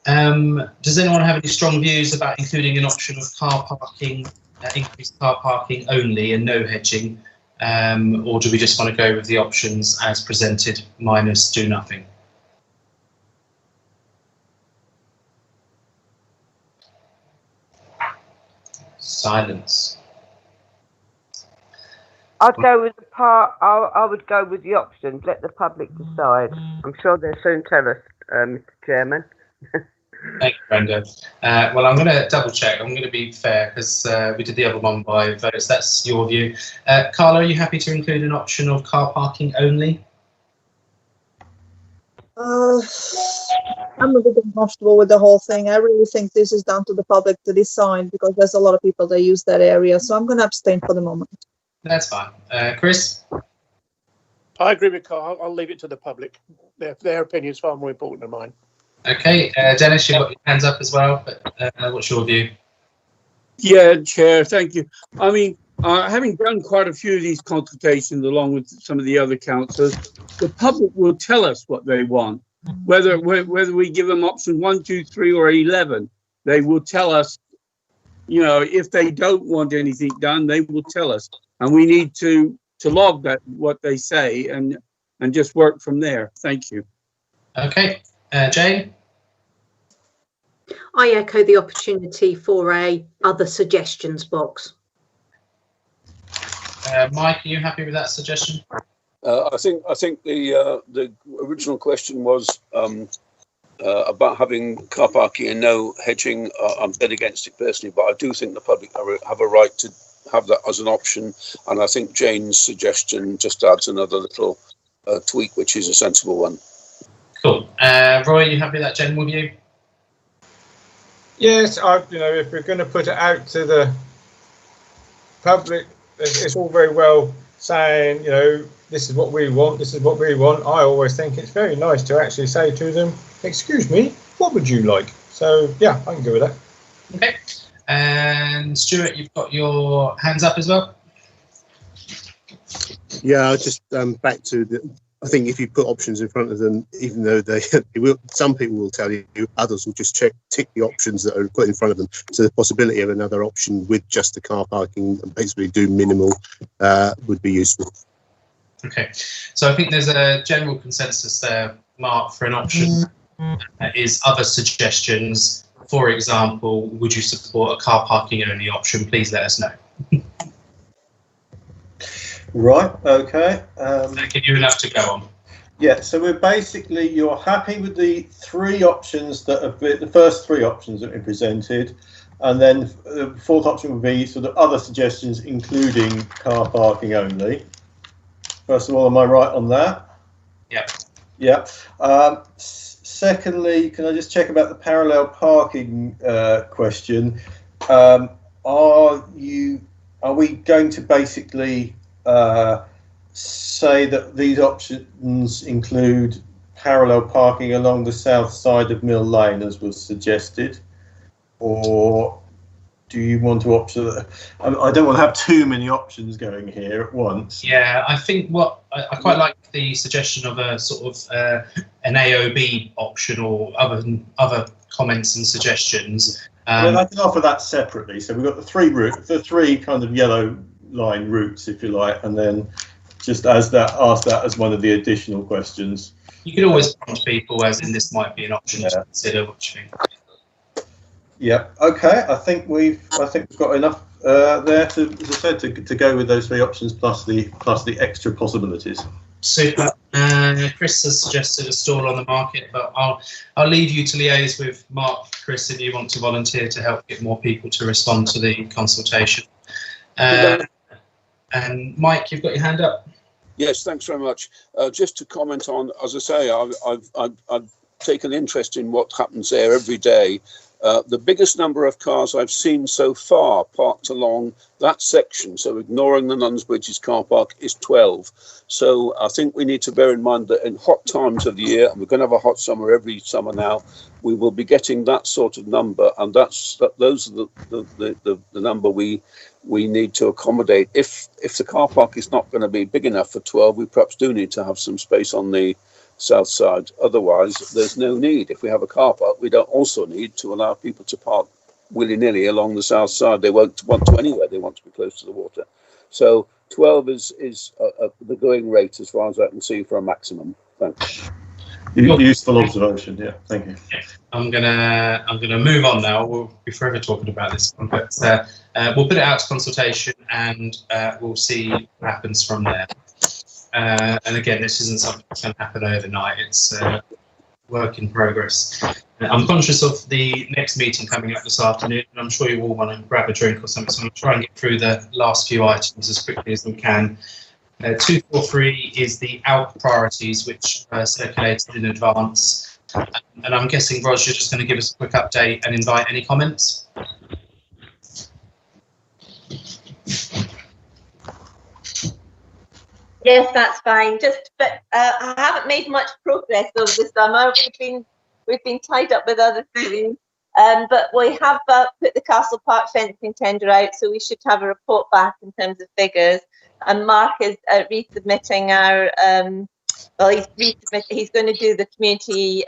Does anyone have any strong views about including an option of car parking, increased car parking only and no hedging? Or do we just want to go with the options as presented minus do nothing? Silence. I'd go with the part. I would go with the options. Let the public decide. I'm sure they'll soon tell us, Mr. Chairman. Thank you, Brenda. Well, I'm going to double check. I'm going to be fair because we did the other one by votes. That's your view. Carla, are you happy to include an option of car parking only? I'm a bit uncomfortable with the whole thing. I really think this is down to the public to decide because there's a lot of people that use that area. So I'm going to abstain for the moment. That's fine. Chris? I agree with Carl. I'll leave it to the public. Their opinion is far more important than mine. Okay, Dennis, you've got your hands up as well, but what's your view? Yeah, Chair, thank you. I mean, having done quite a few of these consultations along with some of the other councillors, the public will tell us what they want. Whether we give them option 1, 2, 3 or 11, they will tell us, you know, if they don't want anything done, they will tell us. And we need to log that, what they say, and just work from there. Thank you. Okay. Jane? I echo the opportunity for a other suggestions box. Mike, are you happy with that suggestion? I think the original question was about having car parking and no hedging. I'm dead against it personally, but I do think the public have a right to have that as an option. And I think Jane's suggestion just adds another little tweak, which is a sensible one. Cool. Roy, are you happy with that general view? Yes, if we're going to put it out to the public, it's all very well saying, you know, this is what we want, this is what we want. I always think it's very nice to actually say to them, excuse me, what would you like? So, yeah, I can go with that. Okay. And Stuart, you've got your hands up as well? Yeah, I'll just back to the. I think if you put options in front of them, even though they will, some people will tell you, others will just tick the options that are put in front of them. So the possibility of another option with just the car parking and basically do minimal would be useful. Okay, so I think there's a general consensus there, Mark, for an option is other suggestions. For example, would you support a car parking only option? Please let us know. Right, okay. That give you enough to go on. Yeah, so we're basically, you're happy with the three options that have been, the first three options that have been presented, and then the fourth option would be sort of other suggestions, including car parking only. First of all, am I right on that? Yeah. Yeah. Secondly, can I just check about the parallel parking question? Are we going to basically say that these options include parallel parking along the south side of Mill Lane, as was suggested, or do you want to option? I don't want to have too many options going here at once. Yeah, I think what I quite like the suggestion of a sort of an AOB option or other comments and suggestions. Well, I can offer that separately. So we've got the three kind of yellow line routes, if you like, and then just ask that as one of the additional questions. You could always prompt people, as in this might be an option to consider. What you think? Yeah. Okay. I think we've got enough there to, as I said, to go with those 3 options plus the extra possibilities. Super. Chris has suggested a stall on the market, but I'll leave you to liaise with Mark, Chris, if you want to volunteer to help get more people to respond to the consultation. And Mike, you've got your hand up. Yes, thanks very much. Just to comment on, as I say, I've taken interest in what happens there every day. The biggest number of cars I've seen so far parked along that section, so ignoring the Nuns Bridges car park, is 12. So I think we need to bear in mind that in hot times of the year, and we're going to have a hot summer every summer now, we will be getting that sort of number, and those are the number we need to accommodate. If the car park is not going to be big enough for 12, we perhaps do need to have some space on the south side. Otherwise, there's no need. If we have a car park, we don't also need to allow people to park willy-nilly along the south side. They won't want to anywhere. They want to be close to the water. So 12 is the going rate as far as I can see for a maximum. Thanks. Useful observation. Yeah, thank you. I'm gonna move on now. We'll be forever talking about this one, but we'll put it out to consultation, and we'll see what happens from there. And again, this isn't something that's going to happen overnight. It's work in progress. I'm conscious of the next meeting coming up this afternoon, and I'm sure you all want to grab a drink or something, so I'm going to try and get through the last few items as quickly as we can. 243 is the ALP priorities, which circulated in advance. And I'm guessing, Ros, you're just going to give us a quick update and invite any comments? Yes, that's fine. But I haven't made much progress over the summer. We've been tied up with other things. But we have put the Castle Park fencing tender out, so we should have a report back in terms of figures. And Mark is resubmitting our. He's going to do the community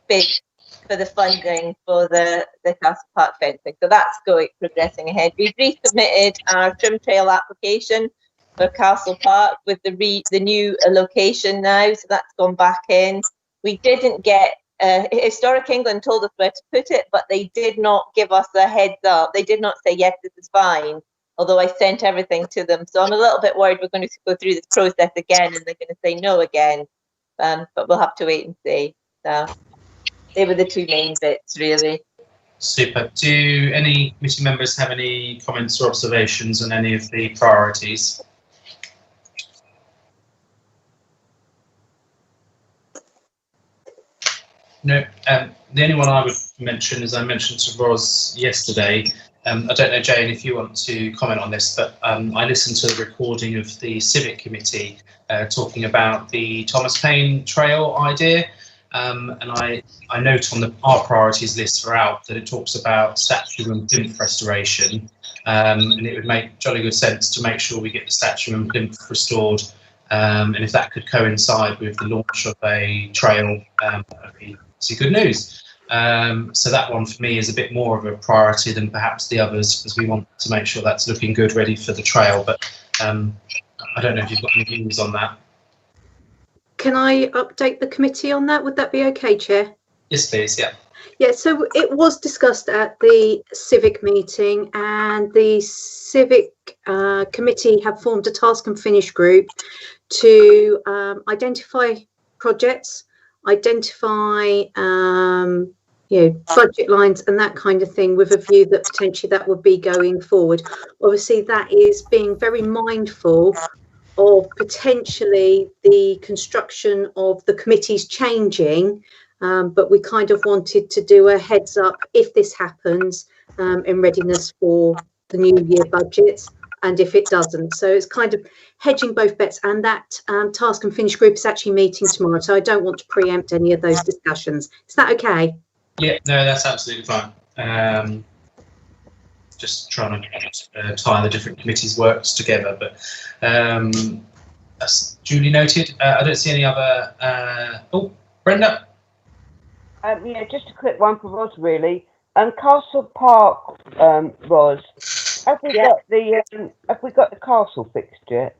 bid for the funding for the Castle Park fencing. So that's progressing ahead. We've resubmitted our trim trail application for Castle Park with the new location now, so that's gone back in. We didn't get Historic England told us where to put it, but they did not give us a heads up. They did not say yes, this is fine, although I sent everything to them. So I'm a little bit worried we're going to go through this process again and they're going to say no again, but we'll have to wait and see. So they were the 2 main bits, really. Super. Do any committee members have any comments or observations on any of the priorities? No, the only one I would mention, as I mentioned to Ros yesterday, I don't know, Jane, if you want to comment on this, but I listened to the recording of the Civic Committee talking about the Thomas Paine Trail idea, and I note on our priorities list for ALP that it talks about statue and plinth restoration, and it would make jolly good sense to make sure we get the statue and plinth restored, and if that could coincide with the launch of a trail, that would be good news. So that one for me is a bit more of a priority than perhaps the others, because we want to make sure that's looking good, ready for the trail. But I don't know if you've got any views on that. Can I update the committee on that? Would that be okay, Chair? Yes, please. Yeah. Yeah, so it was discussed at the Civic meeting, and the Civic committee have formed a task and finish group to identify projects, identify budget lines and that kind of thing, with a view that potentially that would be going forward. Obviously that is being very mindful of potentially the construction of the committees changing, but we kind of wanted to do a heads up if this happens, in readiness for the new year budgets, and if it doesn't. So it's kind of hedging both bets, and that task and finish group is actually meeting tomorrow, so I don't want to preempt any of those discussions. Is that okay? Yeah, no, that's absolutely fine. Just trying to tie the different committees' works together, but that's duly noted. I don't see any other. Oh, Brenda. Yeah, just a quick one for Ros, really. Castle Park, Ros. Have we got the castle fixed yet?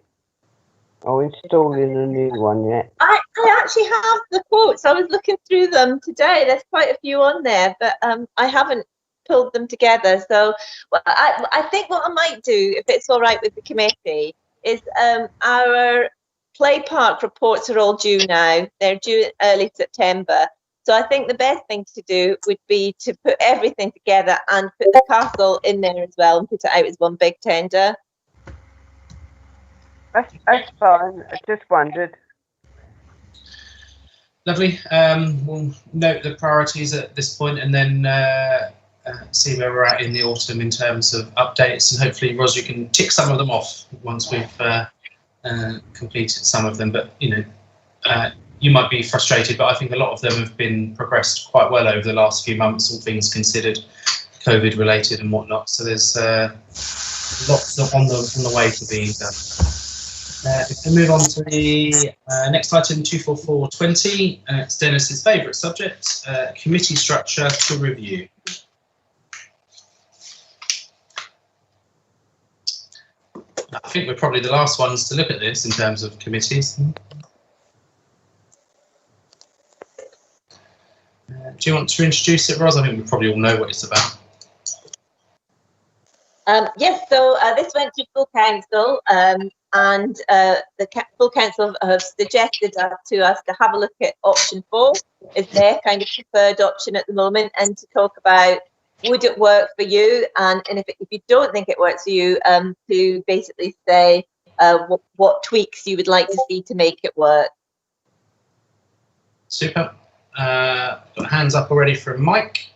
Or installing a new one yet? I actually have the quotes. I was looking through them today. There's quite a few on there, but I haven't pulled them together. So well, I think what I might do, if it's all right with the committee, is our play park reports are all due now. They're due early September. So I think the best thing to do would be to put everything together and put the castle in there as well and put it out as one big tender. That's fine. I just wondered. Lovely. We'll note the priorities at this point and then see where we're at in the autumn in terms of updates. And hopefully, Ros, you can tick some of them off once we've completed some of them. But, you know, you might be frustrated, but I think a lot of them have been progressed quite well over the last few months, all things considered, COVID related and whatnot. So there's lots on the way to being done. If we move on to the next item, 24420, it's Dennis's favourite subject, committee structure to review. I think we're probably the last ones to look at this in terms of committees. Do you want to introduce it, Ros? I think we probably all know what it's about. Yes, so this went to full council, and the full council have suggested to us to have a look at option 4 is their kind of preferred option at the moment, and to talk about would it work for you, and if you don't think it works for you, to basically say what tweaks you would like to see to make it work. Super. Got hands up already from Mike.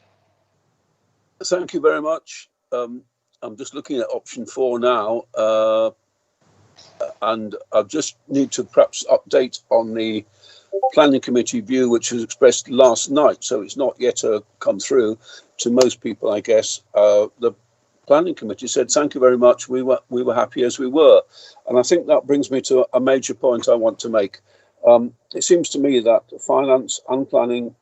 Thank you very much. I'm just looking at option 4 now, and I just need to perhaps update on the planning committee view, which was expressed last night, so it's not yet come through to most people, I guess. The planning committee said, thank you very much, we were happy as we were. And I think that brings me to a major point I want to make. It seems to me that finance and planning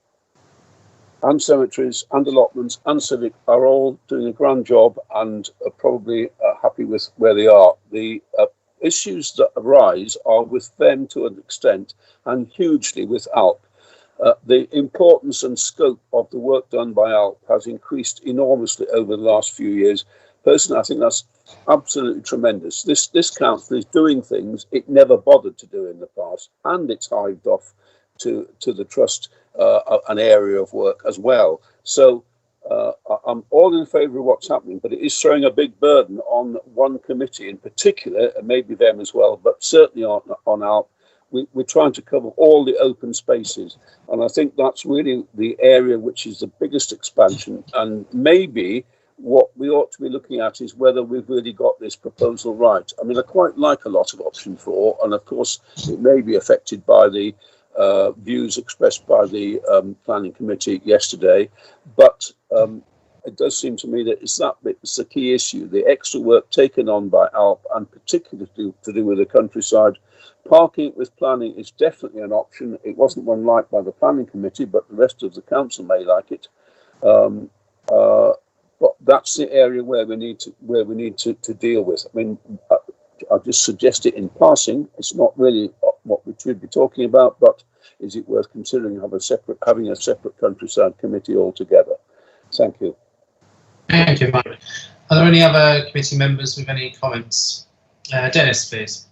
and cemeteries and allotments and civic are all doing a grand job and are probably happy with where they are. The issues that arise are with them to an extent and hugely with ALP. The importance and scope of the work done by ALP has increased enormously over the last few years. Personally, I think that's absolutely tremendous. This council is doing things it never bothered to do in the past, and it's hived off to the trust an area of work as well. So I'm all in favour of what's happening, but it is throwing a big burden on one committee in particular, and maybe them as well, but certainly on ALP. We're trying to cover all the open spaces, and I think that's really the area which is the biggest expansion. And maybe what we ought to be looking at is whether we've really got this proposal right. I mean, I quite like a lot of option 4, and of course it may be affected by the views expressed by the planning committee yesterday, but it does seem to me that it's that bit that's the key issue, the extra work taken on by ALP, and particularly to do with the countryside. Parking with planning is definitely an option. It wasn't one liked by the planning committee, but the rest of the council may like it. But that's the area where we need to deal with. I mean, I'll just suggest it in passing. It's not really what we should be talking about, but is it worth considering having a separate countryside committee altogether? Thank you. Thank you, Mike. Are there any other committee members with any comments? Dennis, please.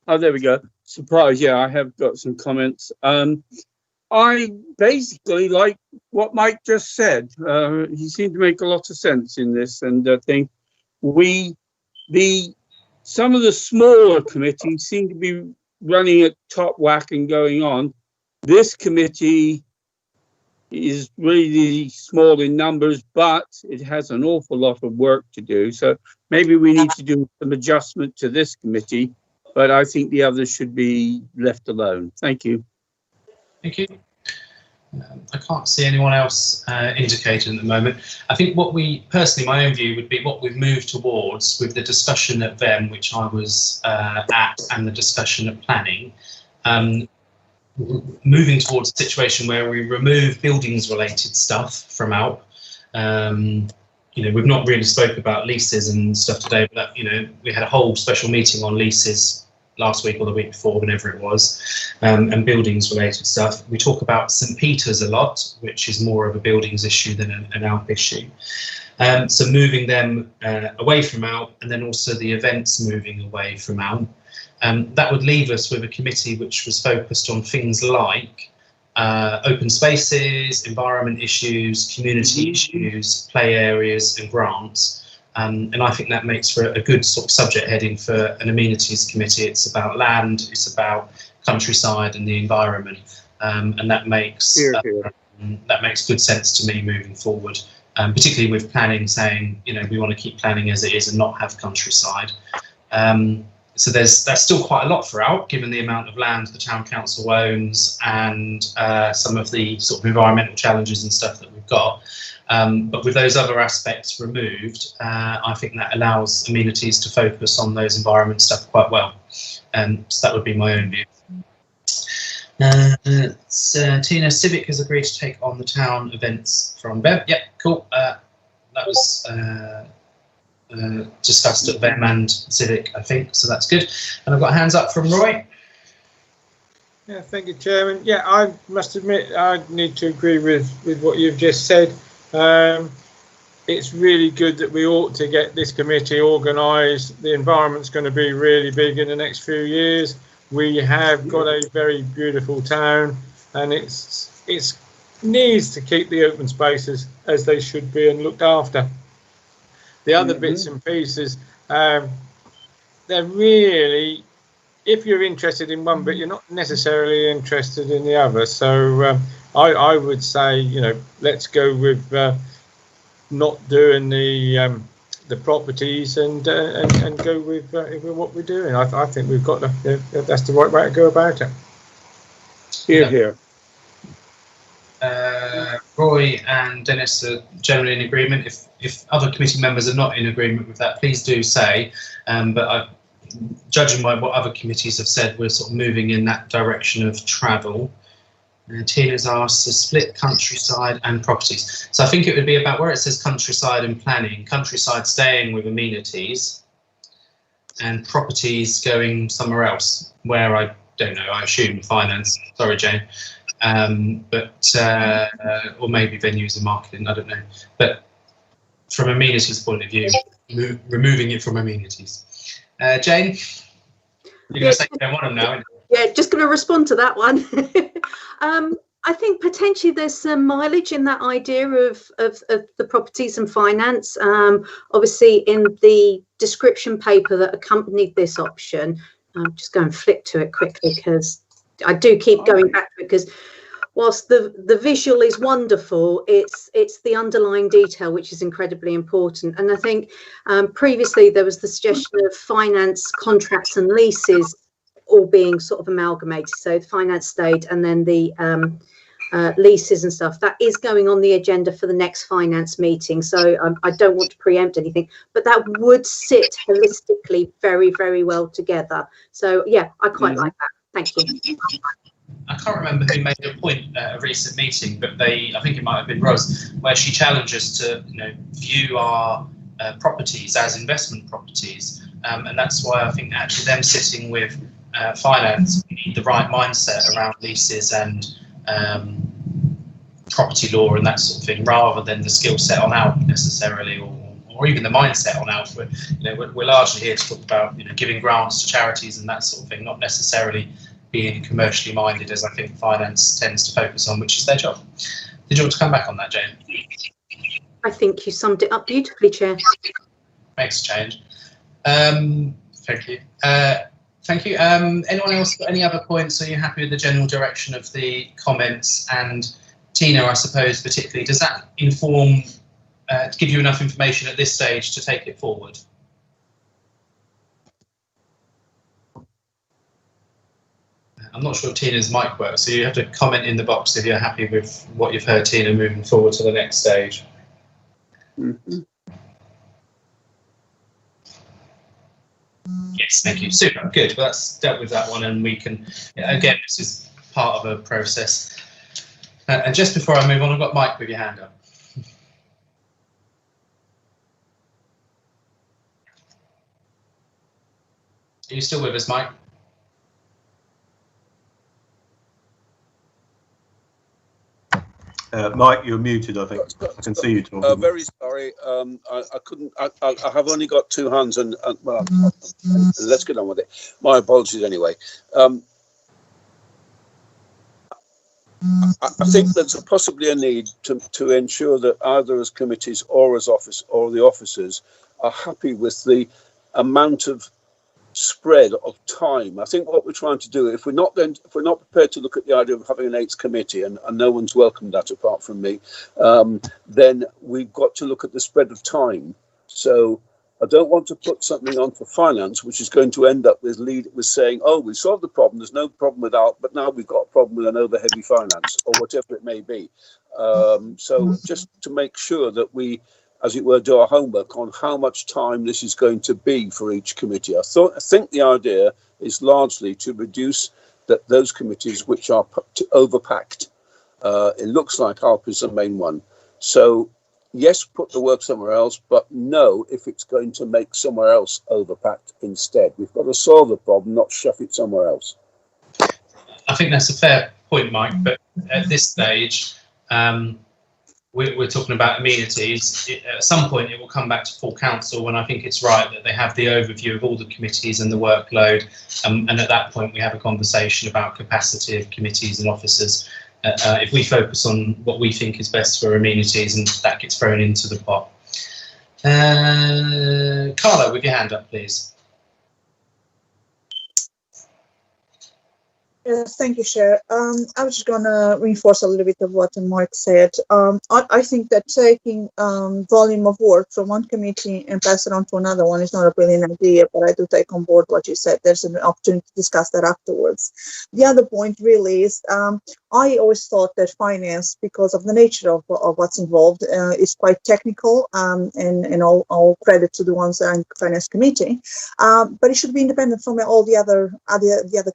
Oh, there we go. Surprise, yeah, I have got some comments. I basically like what Mike just said. He seemed to make a lot of sense in this, and I think some of the smaller committees seem to be running at top whack and going on. This committee is really small in numbers, but it has an awful lot of work to do. So maybe we need to do some adjustment to this committee, but I think the others should be left alone. Thank you. Thank you. I can't see anyone else indicated at the moment. I think what personally, my own view would be what we've moved towards with the discussion at VEM, which I was at, and the discussion at planning, moving towards a situation where we remove buildings related stuff from ALP. We've not really spoke about leases and stuff today, but we had a whole special meeting on leases last week or the week before, whenever it was, and buildings related stuff. We talk about St Peter's a lot, which is more of a buildings issue than an ALP issue. So moving them away from ALP, and then also the events moving away from ALP. That would leave us with a committee which was focused on things like open spaces, environment issues, community issues, play areas and grants. And I think that makes for a good sort of subject heading for an amenities committee. It's about land, it's about countryside and the environment, and that makes good sense to me moving forward, particularly with planning saying, you know, we want to keep planning as it is and not have countryside. So that's still quite a lot for ALP, given the amount of land the town council owns and some of the sort of environmental challenges and stuff that we've got. But with those other aspects removed, I think that allows amenities to focus on those environment stuff quite well. So that would be my own view. Tina, Civic has agreed to take on the town events from Bev. Yep, cool. That was discussed at BEM and Civic, I think, so that's good. And I've got hands up from Roy. Yeah, thank you, Chairman. Yeah, I must admit I need to agree with what you've just said. It's really good that we ought to get this committee organised. The environment's going to be really big in the next few years. We have got a very beautiful town, and it's needs to keep the open spaces as they should be and looked after. The other bits and pieces, they're really, if you're interested in one bit, you're not necessarily interested in the other. So I would say, you know, let's go with not doing the properties and go with what we're doing. I think we've got that's the right way to go about it. Here, here. Roy and Dennis are generally in agreement. If other committee members are not in agreement with that, please do say. But judging by what other committees have said, we're sort of moving in that direction of travel. Tina's asked to split countryside and properties. So I think it would be about where it says countryside and planning, countryside staying with amenities and properties going somewhere else, where I don't know, I assume finance. Sorry, Jane. Or maybe venues and marketing, I don't know. But from amenities point of view, removing it from amenities. Jane, you're going to say you don't want them now, aren't you? Yeah, just going to respond to that one. I think potentially there's some mileage in that idea of the properties and finance. Obviously, in the description paper that accompanied this option, I'm just going to flick to it quickly because I do keep going back to it, because whilst the visual is wonderful, it's the underlying detail which is incredibly important. And I think previously there was the suggestion of finance, contracts and leases all being sort of amalgamated. So the finance stayed, and then the leases and stuff, that is going on the agenda for the next finance meeting. So I don't want to preempt anything, but that would sit holistically very, very well together. So yeah, I quite like that. Thank you. I can't remember who made a point at a recent meeting, but I think it might have been Rose, where she challenged us to, you know, view our properties as investment properties, and that's why I think actually them sitting with finance, we need the right mindset around leases and property law and that sort of thing, rather than the skill set on ALP necessarily, or even the mindset on ALP. We're largely here to talk about, you know, giving grants to charities and that sort of thing, not necessarily being commercially minded, as I think finance tends to focus on, which is their job. Did you want to come back on that, Jane? I think you summed it up beautifully, Chair. Makes a change. Thank you. Thank you. Anyone else got any other points? Are you happy with the general direction of the comments? And Tina, I suppose particularly, does that inform, give you enough information at this stage to take it forward? I'm not sure if Tina's mic works, so you have to comment in the box if you're happy with what you've heard, Tina, moving forward to the next stage. Yes, thank you. Super, good. Well, that's dealt with that one, and we can, again, this is part of a process. And just before I move on, I've got Mike with your hand up. Are you still with us, Mike? Mike, you're muted, I think. I can see you talking. Very sorry. I couldn't. I have only got two hands, and well, let's get on with it. My apologies anyway. I think there's possibly a need to ensure that either as committees or as the officers are happy with the amount of spread of time. I think what we're trying to do, if we're not prepared to look at the idea of having an 8th committee, and no one's welcomed that apart from me, then we've got to look at the spread of time. So I don't want to put something on for finance, which is going to end up with saying, oh, we solved the problem, there's no problem with ALP, but now we've got a problem with an over-heavy finance, or whatever it may be. So just to make sure that we, as it were, do our homework on how much time this is going to be for each committee. I think the idea is largely to reduce those committees which are overpacked. It looks like ALP is the main one. So yes, put the work somewhere else, but no, if it's going to make somewhere else overpacked instead. We've got to solve the problem, not shove it somewhere else. I think that's a fair point, Mike, but at this stage, we're talking about amenities. At some point, it will come back to full council when I think it's right that they have the overview of all the committees and the workload. And at that point, we have a conversation about capacity of committees and officers. If we focus on what we think is best for amenities, and that gets thrown into the pot. Carla, with your hand up, please. Yes, thank you, Chair. I was just going to reinforce a little bit of what Mike said. I think that taking volume of work from one committee and pass it on to another one is not a brilliant idea, but I do take on board what you said. There's an opportunity to discuss that afterwards. The other point really is I always thought that finance, because of the nature of what's involved, is quite technical, and all credit to the ones that are in the finance committee, but it should be independent from all the other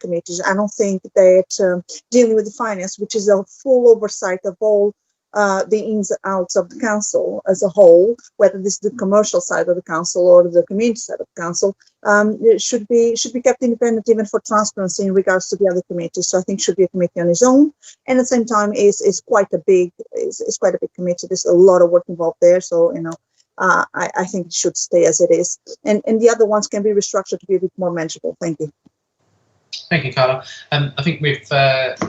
committees. I don't think that dealing with the finance, which is a full oversight of all the ins and outs of the council as a whole, whether this is the commercial side of the council or the community side of the council, it should be kept independent even for transparency in regards to the other committees. So I think it should be a committee on its own, and at the same time is quite a big committee. There's a lot of work involved there, so I think it should stay as it is, and the other ones can be restructured to be a bit more manageable. Thank you. Thank you, Carla. I think we've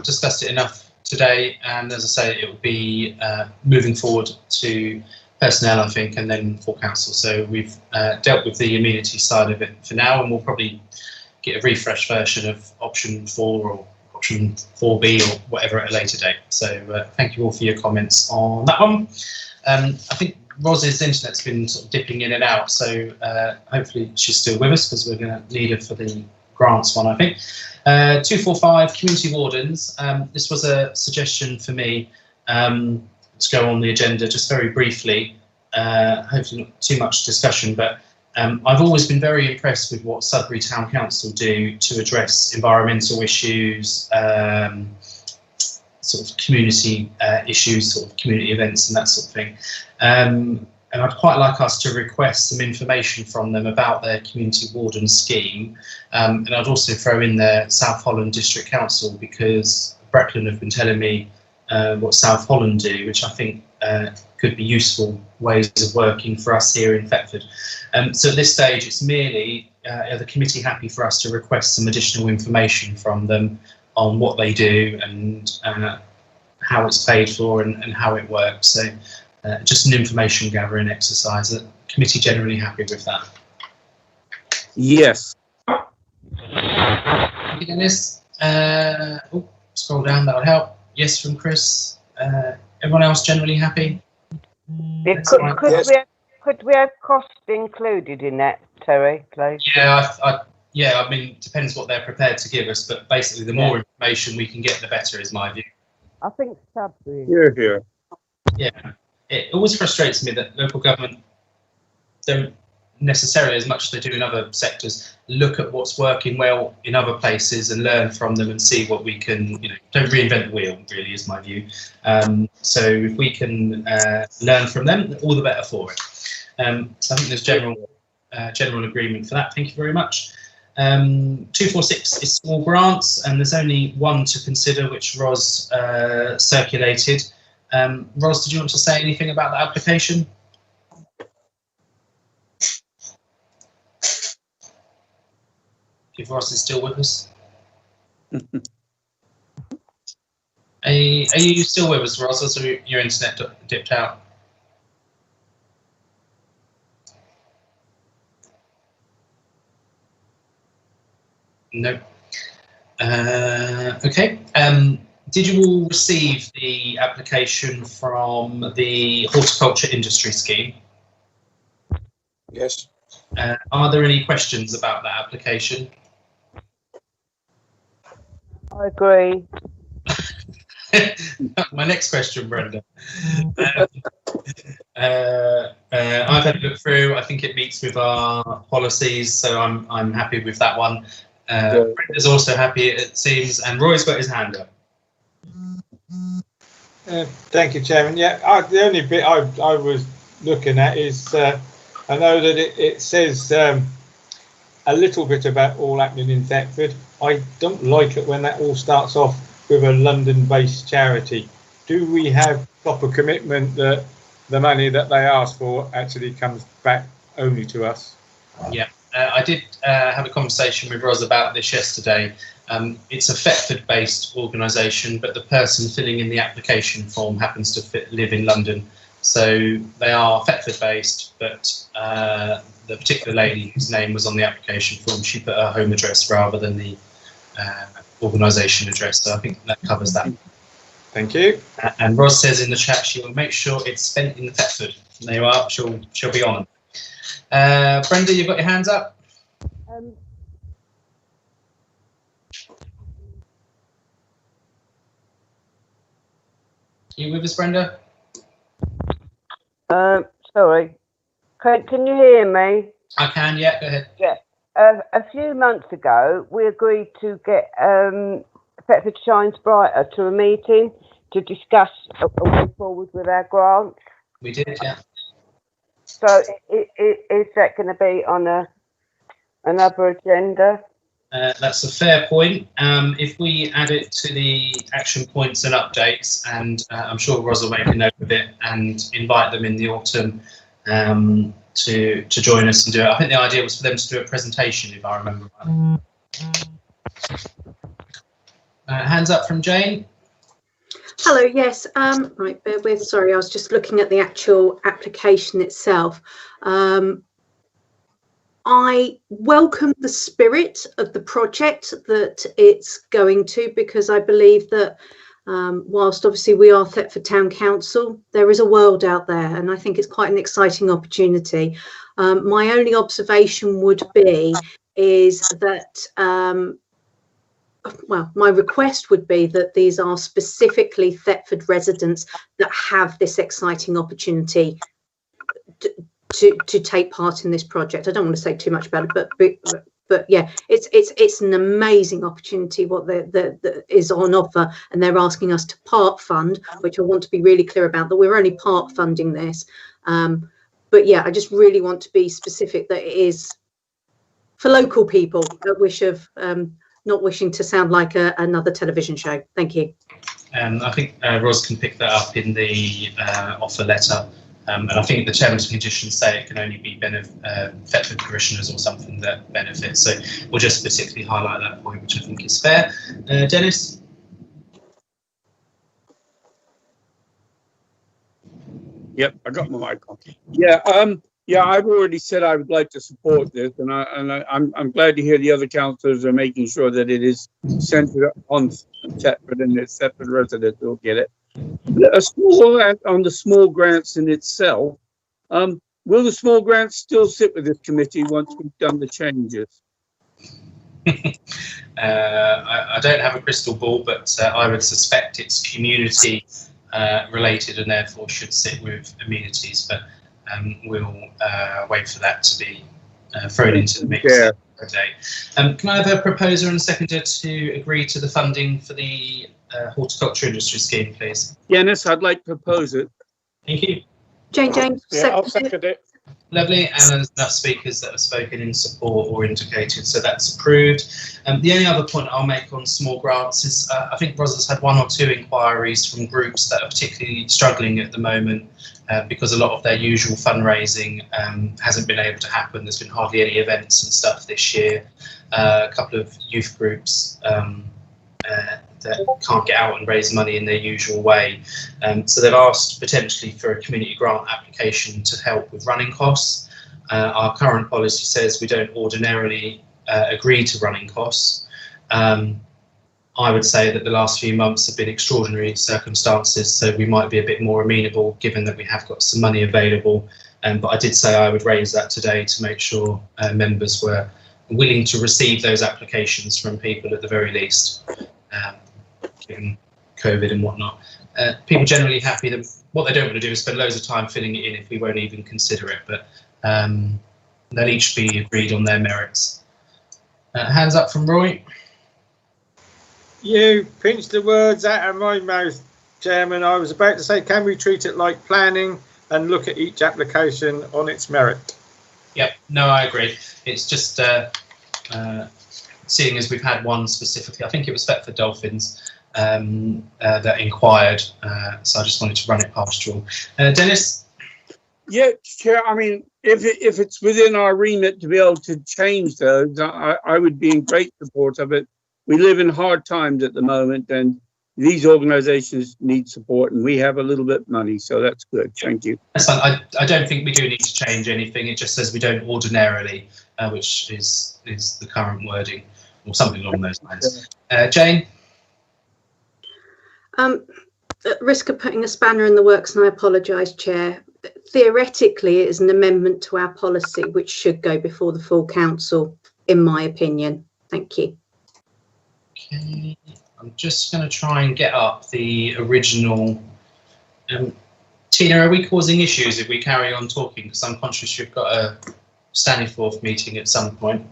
discussed it enough today, and as I say, it will be moving forward to personnel, I think, and then full council. So we've dealt with the amenity side of it for now, and we'll probably get a refresh version of option 4 or option 4B or whatever at a later date. So thank you all for your comments on that one. I think Roz's internet's been sort of dipping in and out, so hopefully she's still with us, because we're going to need her for the grants one, I think. 245 community wardens. This was a suggestion for me to go on the agenda just very briefly. Hopefully not too much discussion, but I've always been very impressed with what Sudbury Town Council do to address environmental issues, sort of community issues, sort of community events and that sort of thing. And I'd quite like us to request some information from them about their community warden scheme. And I'd also throw in their South Holland District Council, because Breckland have been telling me what South Holland do, which I think could be useful ways of working for us here in Thetford. So at this stage, it's merely, are the committee happy for us to request some additional information from them on what they do and how it's paid for and how it works. So just an information gathering exercise. The committee generally happy with that? Yes. Dennis, scroll down, that would help. Yes from Chris. Everyone else generally happy? Could we have costs included in that, Terry, please? Yeah, I mean, it depends what they're prepared to give us, but basically the more information we can get, the better, is my view. I think Sudbury. Here. Yeah, it always frustrates me that local government don't necessarily, as much as they do in other sectors, look at what's working well in other places and learn from them and see what we can, don't reinvent the wheel, really, is my view. So if we can learn from them, all the better for it. So I think there's general agreement for that. Thank you very much. 246 is small grants, and there's only one to consider, which Ros circulated. Ros, did you want to say anything about the application? If Ros is still with us. Are you still with us, Ros, or so your internet dipped out? No. Okay. Did you all receive the application from the horticulture industry scheme? Yes. Are there any questions about that application? I agree. My next question, Brenda. I've had a look through. I think it meets with our policies, so I'm happy with that one. Brenda's also happy, it seems, and Roy's got his hand up. Thank you, Chairman. Yeah, the only bit I was looking at is I know that it says a little bit about all happening in Thetford. I don't like it when that all starts off with a London-based charity. Do we have proper commitment that the money that they ask for actually comes back only to us? Yeah, I did have a conversation with Ros about this yesterday. It's a Thetford-based organisation, but the person filling in the application form happens to live in London. So they are Thetford-based, but the particular lady whose name was on the application form, she put her home address rather than the organisation address. So I think that covers that. Thank you. And Ros says in the chat she will make sure it's spent in Thetford. There you are. She'll be on. Brenda, you've got your hands up. You with us, Brenda? Sorry. Can you hear me? I can, yeah, go ahead. Yeah. A few months ago, we agreed to get Thetford Shines Brighter to a meeting to discuss a way forward with our grant. We did, yeah. So is that going to be on another agenda? That's a fair point. If we add it to the action points and updates, and I'm sure Ros will make a note of it and invite them in the autumn to join us and do it. I think the idea was for them to do a presentation, if I remember right. Hands up from Jane. Hello, yes. Right, bear with. Sorry, I was just looking at the actual application itself. I welcome the spirit of the project that it's going to, because I believe that whilst obviously we are Thetford Town Council, there is a world out there, and I think it's quite an exciting opportunity. My only observation would be is that well, my request would be that these are specifically Thetford residents that have this exciting opportunity to take part in this project. I don't want to say too much about it, but yeah, it's an amazing opportunity what is on offer, and they're asking us to part fund, which I want to be really clear about, that we're only part funding this. But yeah, I just really want to be specific that it is for local people that wish of not wishing to sound like another television show. Thank you. I think Ros can pick that up in the offer letter. And I think the terms and conditions say it can only be Thetford parishioners or something that benefits. So we'll just particularly highlight that point, which I think is fair. Dennis? Yep, I got my mic on. Yeah, I've already said I would like to support this, and I'm glad to hear the other councillors are making sure that it is centred on Thetford and that Thetford residents will get it. On the small grants in itself, will the small grants still sit with this committee once we've done the changes? I don't have a crystal ball, but I would suspect it's community related and therefore should sit with amenities, but we'll wait for that to be thrown into the mix. Yeah. Can I have a proposer and a seconder to agree to the funding for the horticulture industry scheme, please? Dennis, I'd like to propose it. Thank you. Jane James, Yeah, I'll second it. Lovely, and there's enough speakers that have spoken in support or indicated, so that's approved. The only other point I'll make on small grants is I think Ros has had 1 or 2 inquiries from groups that are particularly struggling at the moment because a lot of their usual fundraising hasn't been able to happen. There's been hardly any events and stuff this year. A couple of youth groups that can't get out and raise money in their usual way. So they've asked potentially for a community grant application to help with running costs. Our current policy says we don't ordinarily agree to running costs. I would say that the last few months have been extraordinary circumstances, so we might be a bit more amenable given that we have got some money available. But I did say I would raise that today to make sure members were willing to receive those applications from people at the very least, given COVID and whatnot. People generally happy that what they don't want to do is spend loads of time filling it in if we won't even consider it, but they'll each be agreed on their merits. Hands up from Roy. You pinched the words out of my mouth, Chairman. I was about to say, can we treat it like planning and look at each application on its merit? Yep, no, I agree. It's just seeing as we've had one specifically, I think it was Thetford Dolphins that inquired, so I just wanted to run it past you all. Dennis? Yeah, Chair, I mean, if it's within our remit to be able to change those, I would be in great support of it. We live in hard times at the moment, and these organisations need support, and we have a little bit of money, so that's good. Thank you. I don't think we do need to change anything. It just says we don't ordinarily, which is the current wording, or something along those lines. Jane? At risk of putting a spanner in the works, and I apologise, Chair, theoretically it is an amendment to our policy which should go before the full council, in my opinion. Thank you. Okay, I'm just going to try and get up the original. Tina, are we causing issues if we carry on talking? Because I'm conscious you've got a standing forth meeting at some point.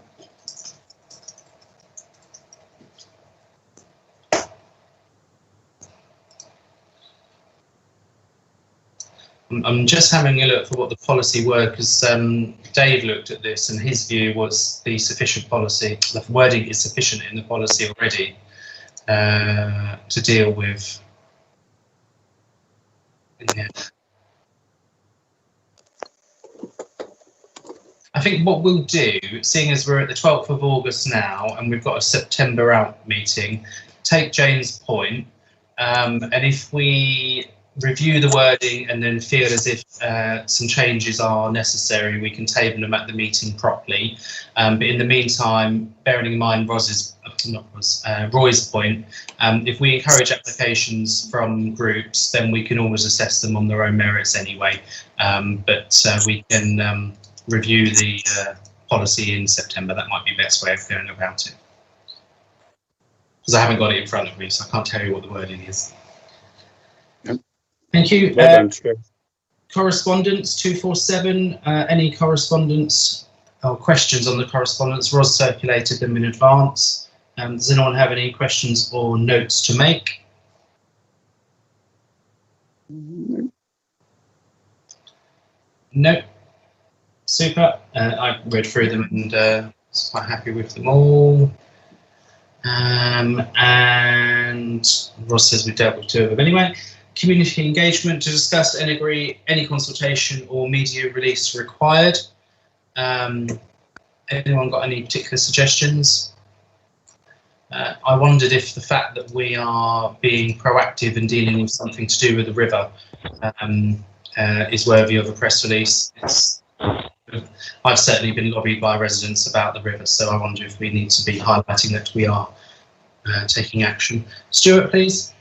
I'm just having a look for what the policy were, because Dave looked at this and his view was the sufficient policy, the wording is sufficient in the policy already to deal with. Yeah. I think what we'll do, seeing as we're at the 12th of August now and we've got a September out meeting, take Jane's point, and if we review the wording and then feel as if some changes are necessary, we can table them at the meeting properly. But in the meantime, bearing in mind Roy's point, if we encourage applications from groups, then we can always assess them on their own merits anyway. But we can review the policy in September. That might be the best way of going about it. Because I haven't got it in front of me, so I can't tell you what the wording is. Thank you. Correspondence 247. Any correspondence or questions on the correspondence? Ros circulated them in advance. Does anyone have any questions or notes to make? No. Super. I read through them and was quite happy with them all. And Ros says we dealt with 2 of them anyway. Community engagement to discuss and agree any consultation or media release required. Anyone got any particular suggestions? I wondered if the fact that we are being proactive and dealing with something to do with the river is worthy of a press release. I've certainly been lobbied by residents about the river, so I wonder if we need to be highlighting that we are taking action. Stuart, please.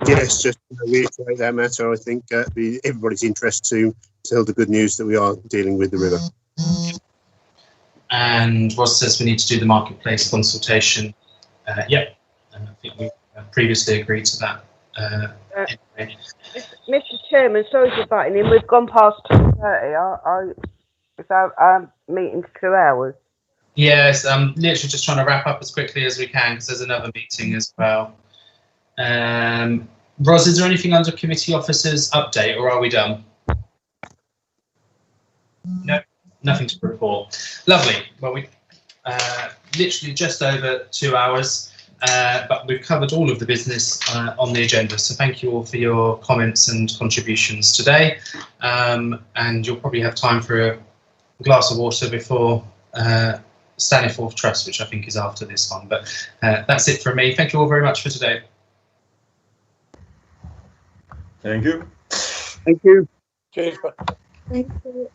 Yes, just to reiterate that matter, I think be everybody's interest to tell the good news that we are dealing with the river. And Ross says we need to do the marketplace consultation. Yep, and I think we previously agreed to that. Anyway. Mr. Chairman, sorry for butting in. We've gone past 2:30. Is our meeting 2 hours? Yes, I'm literally just trying to wrap up as quickly as we can because there's another meeting as well. Ros, is there anything under committee officers update, or are we done? No, nothing to report. Lovely. Well, literally just over 2 hours, but we've covered all of the business on the agenda. So thank you all for your comments and contributions today. And you'll probably have time for a glass of water before Staniforth Trust, which I think is after this one. But that's it from me. Thank you all very much for today. Thank you. Thank you. Cheers. Thank you.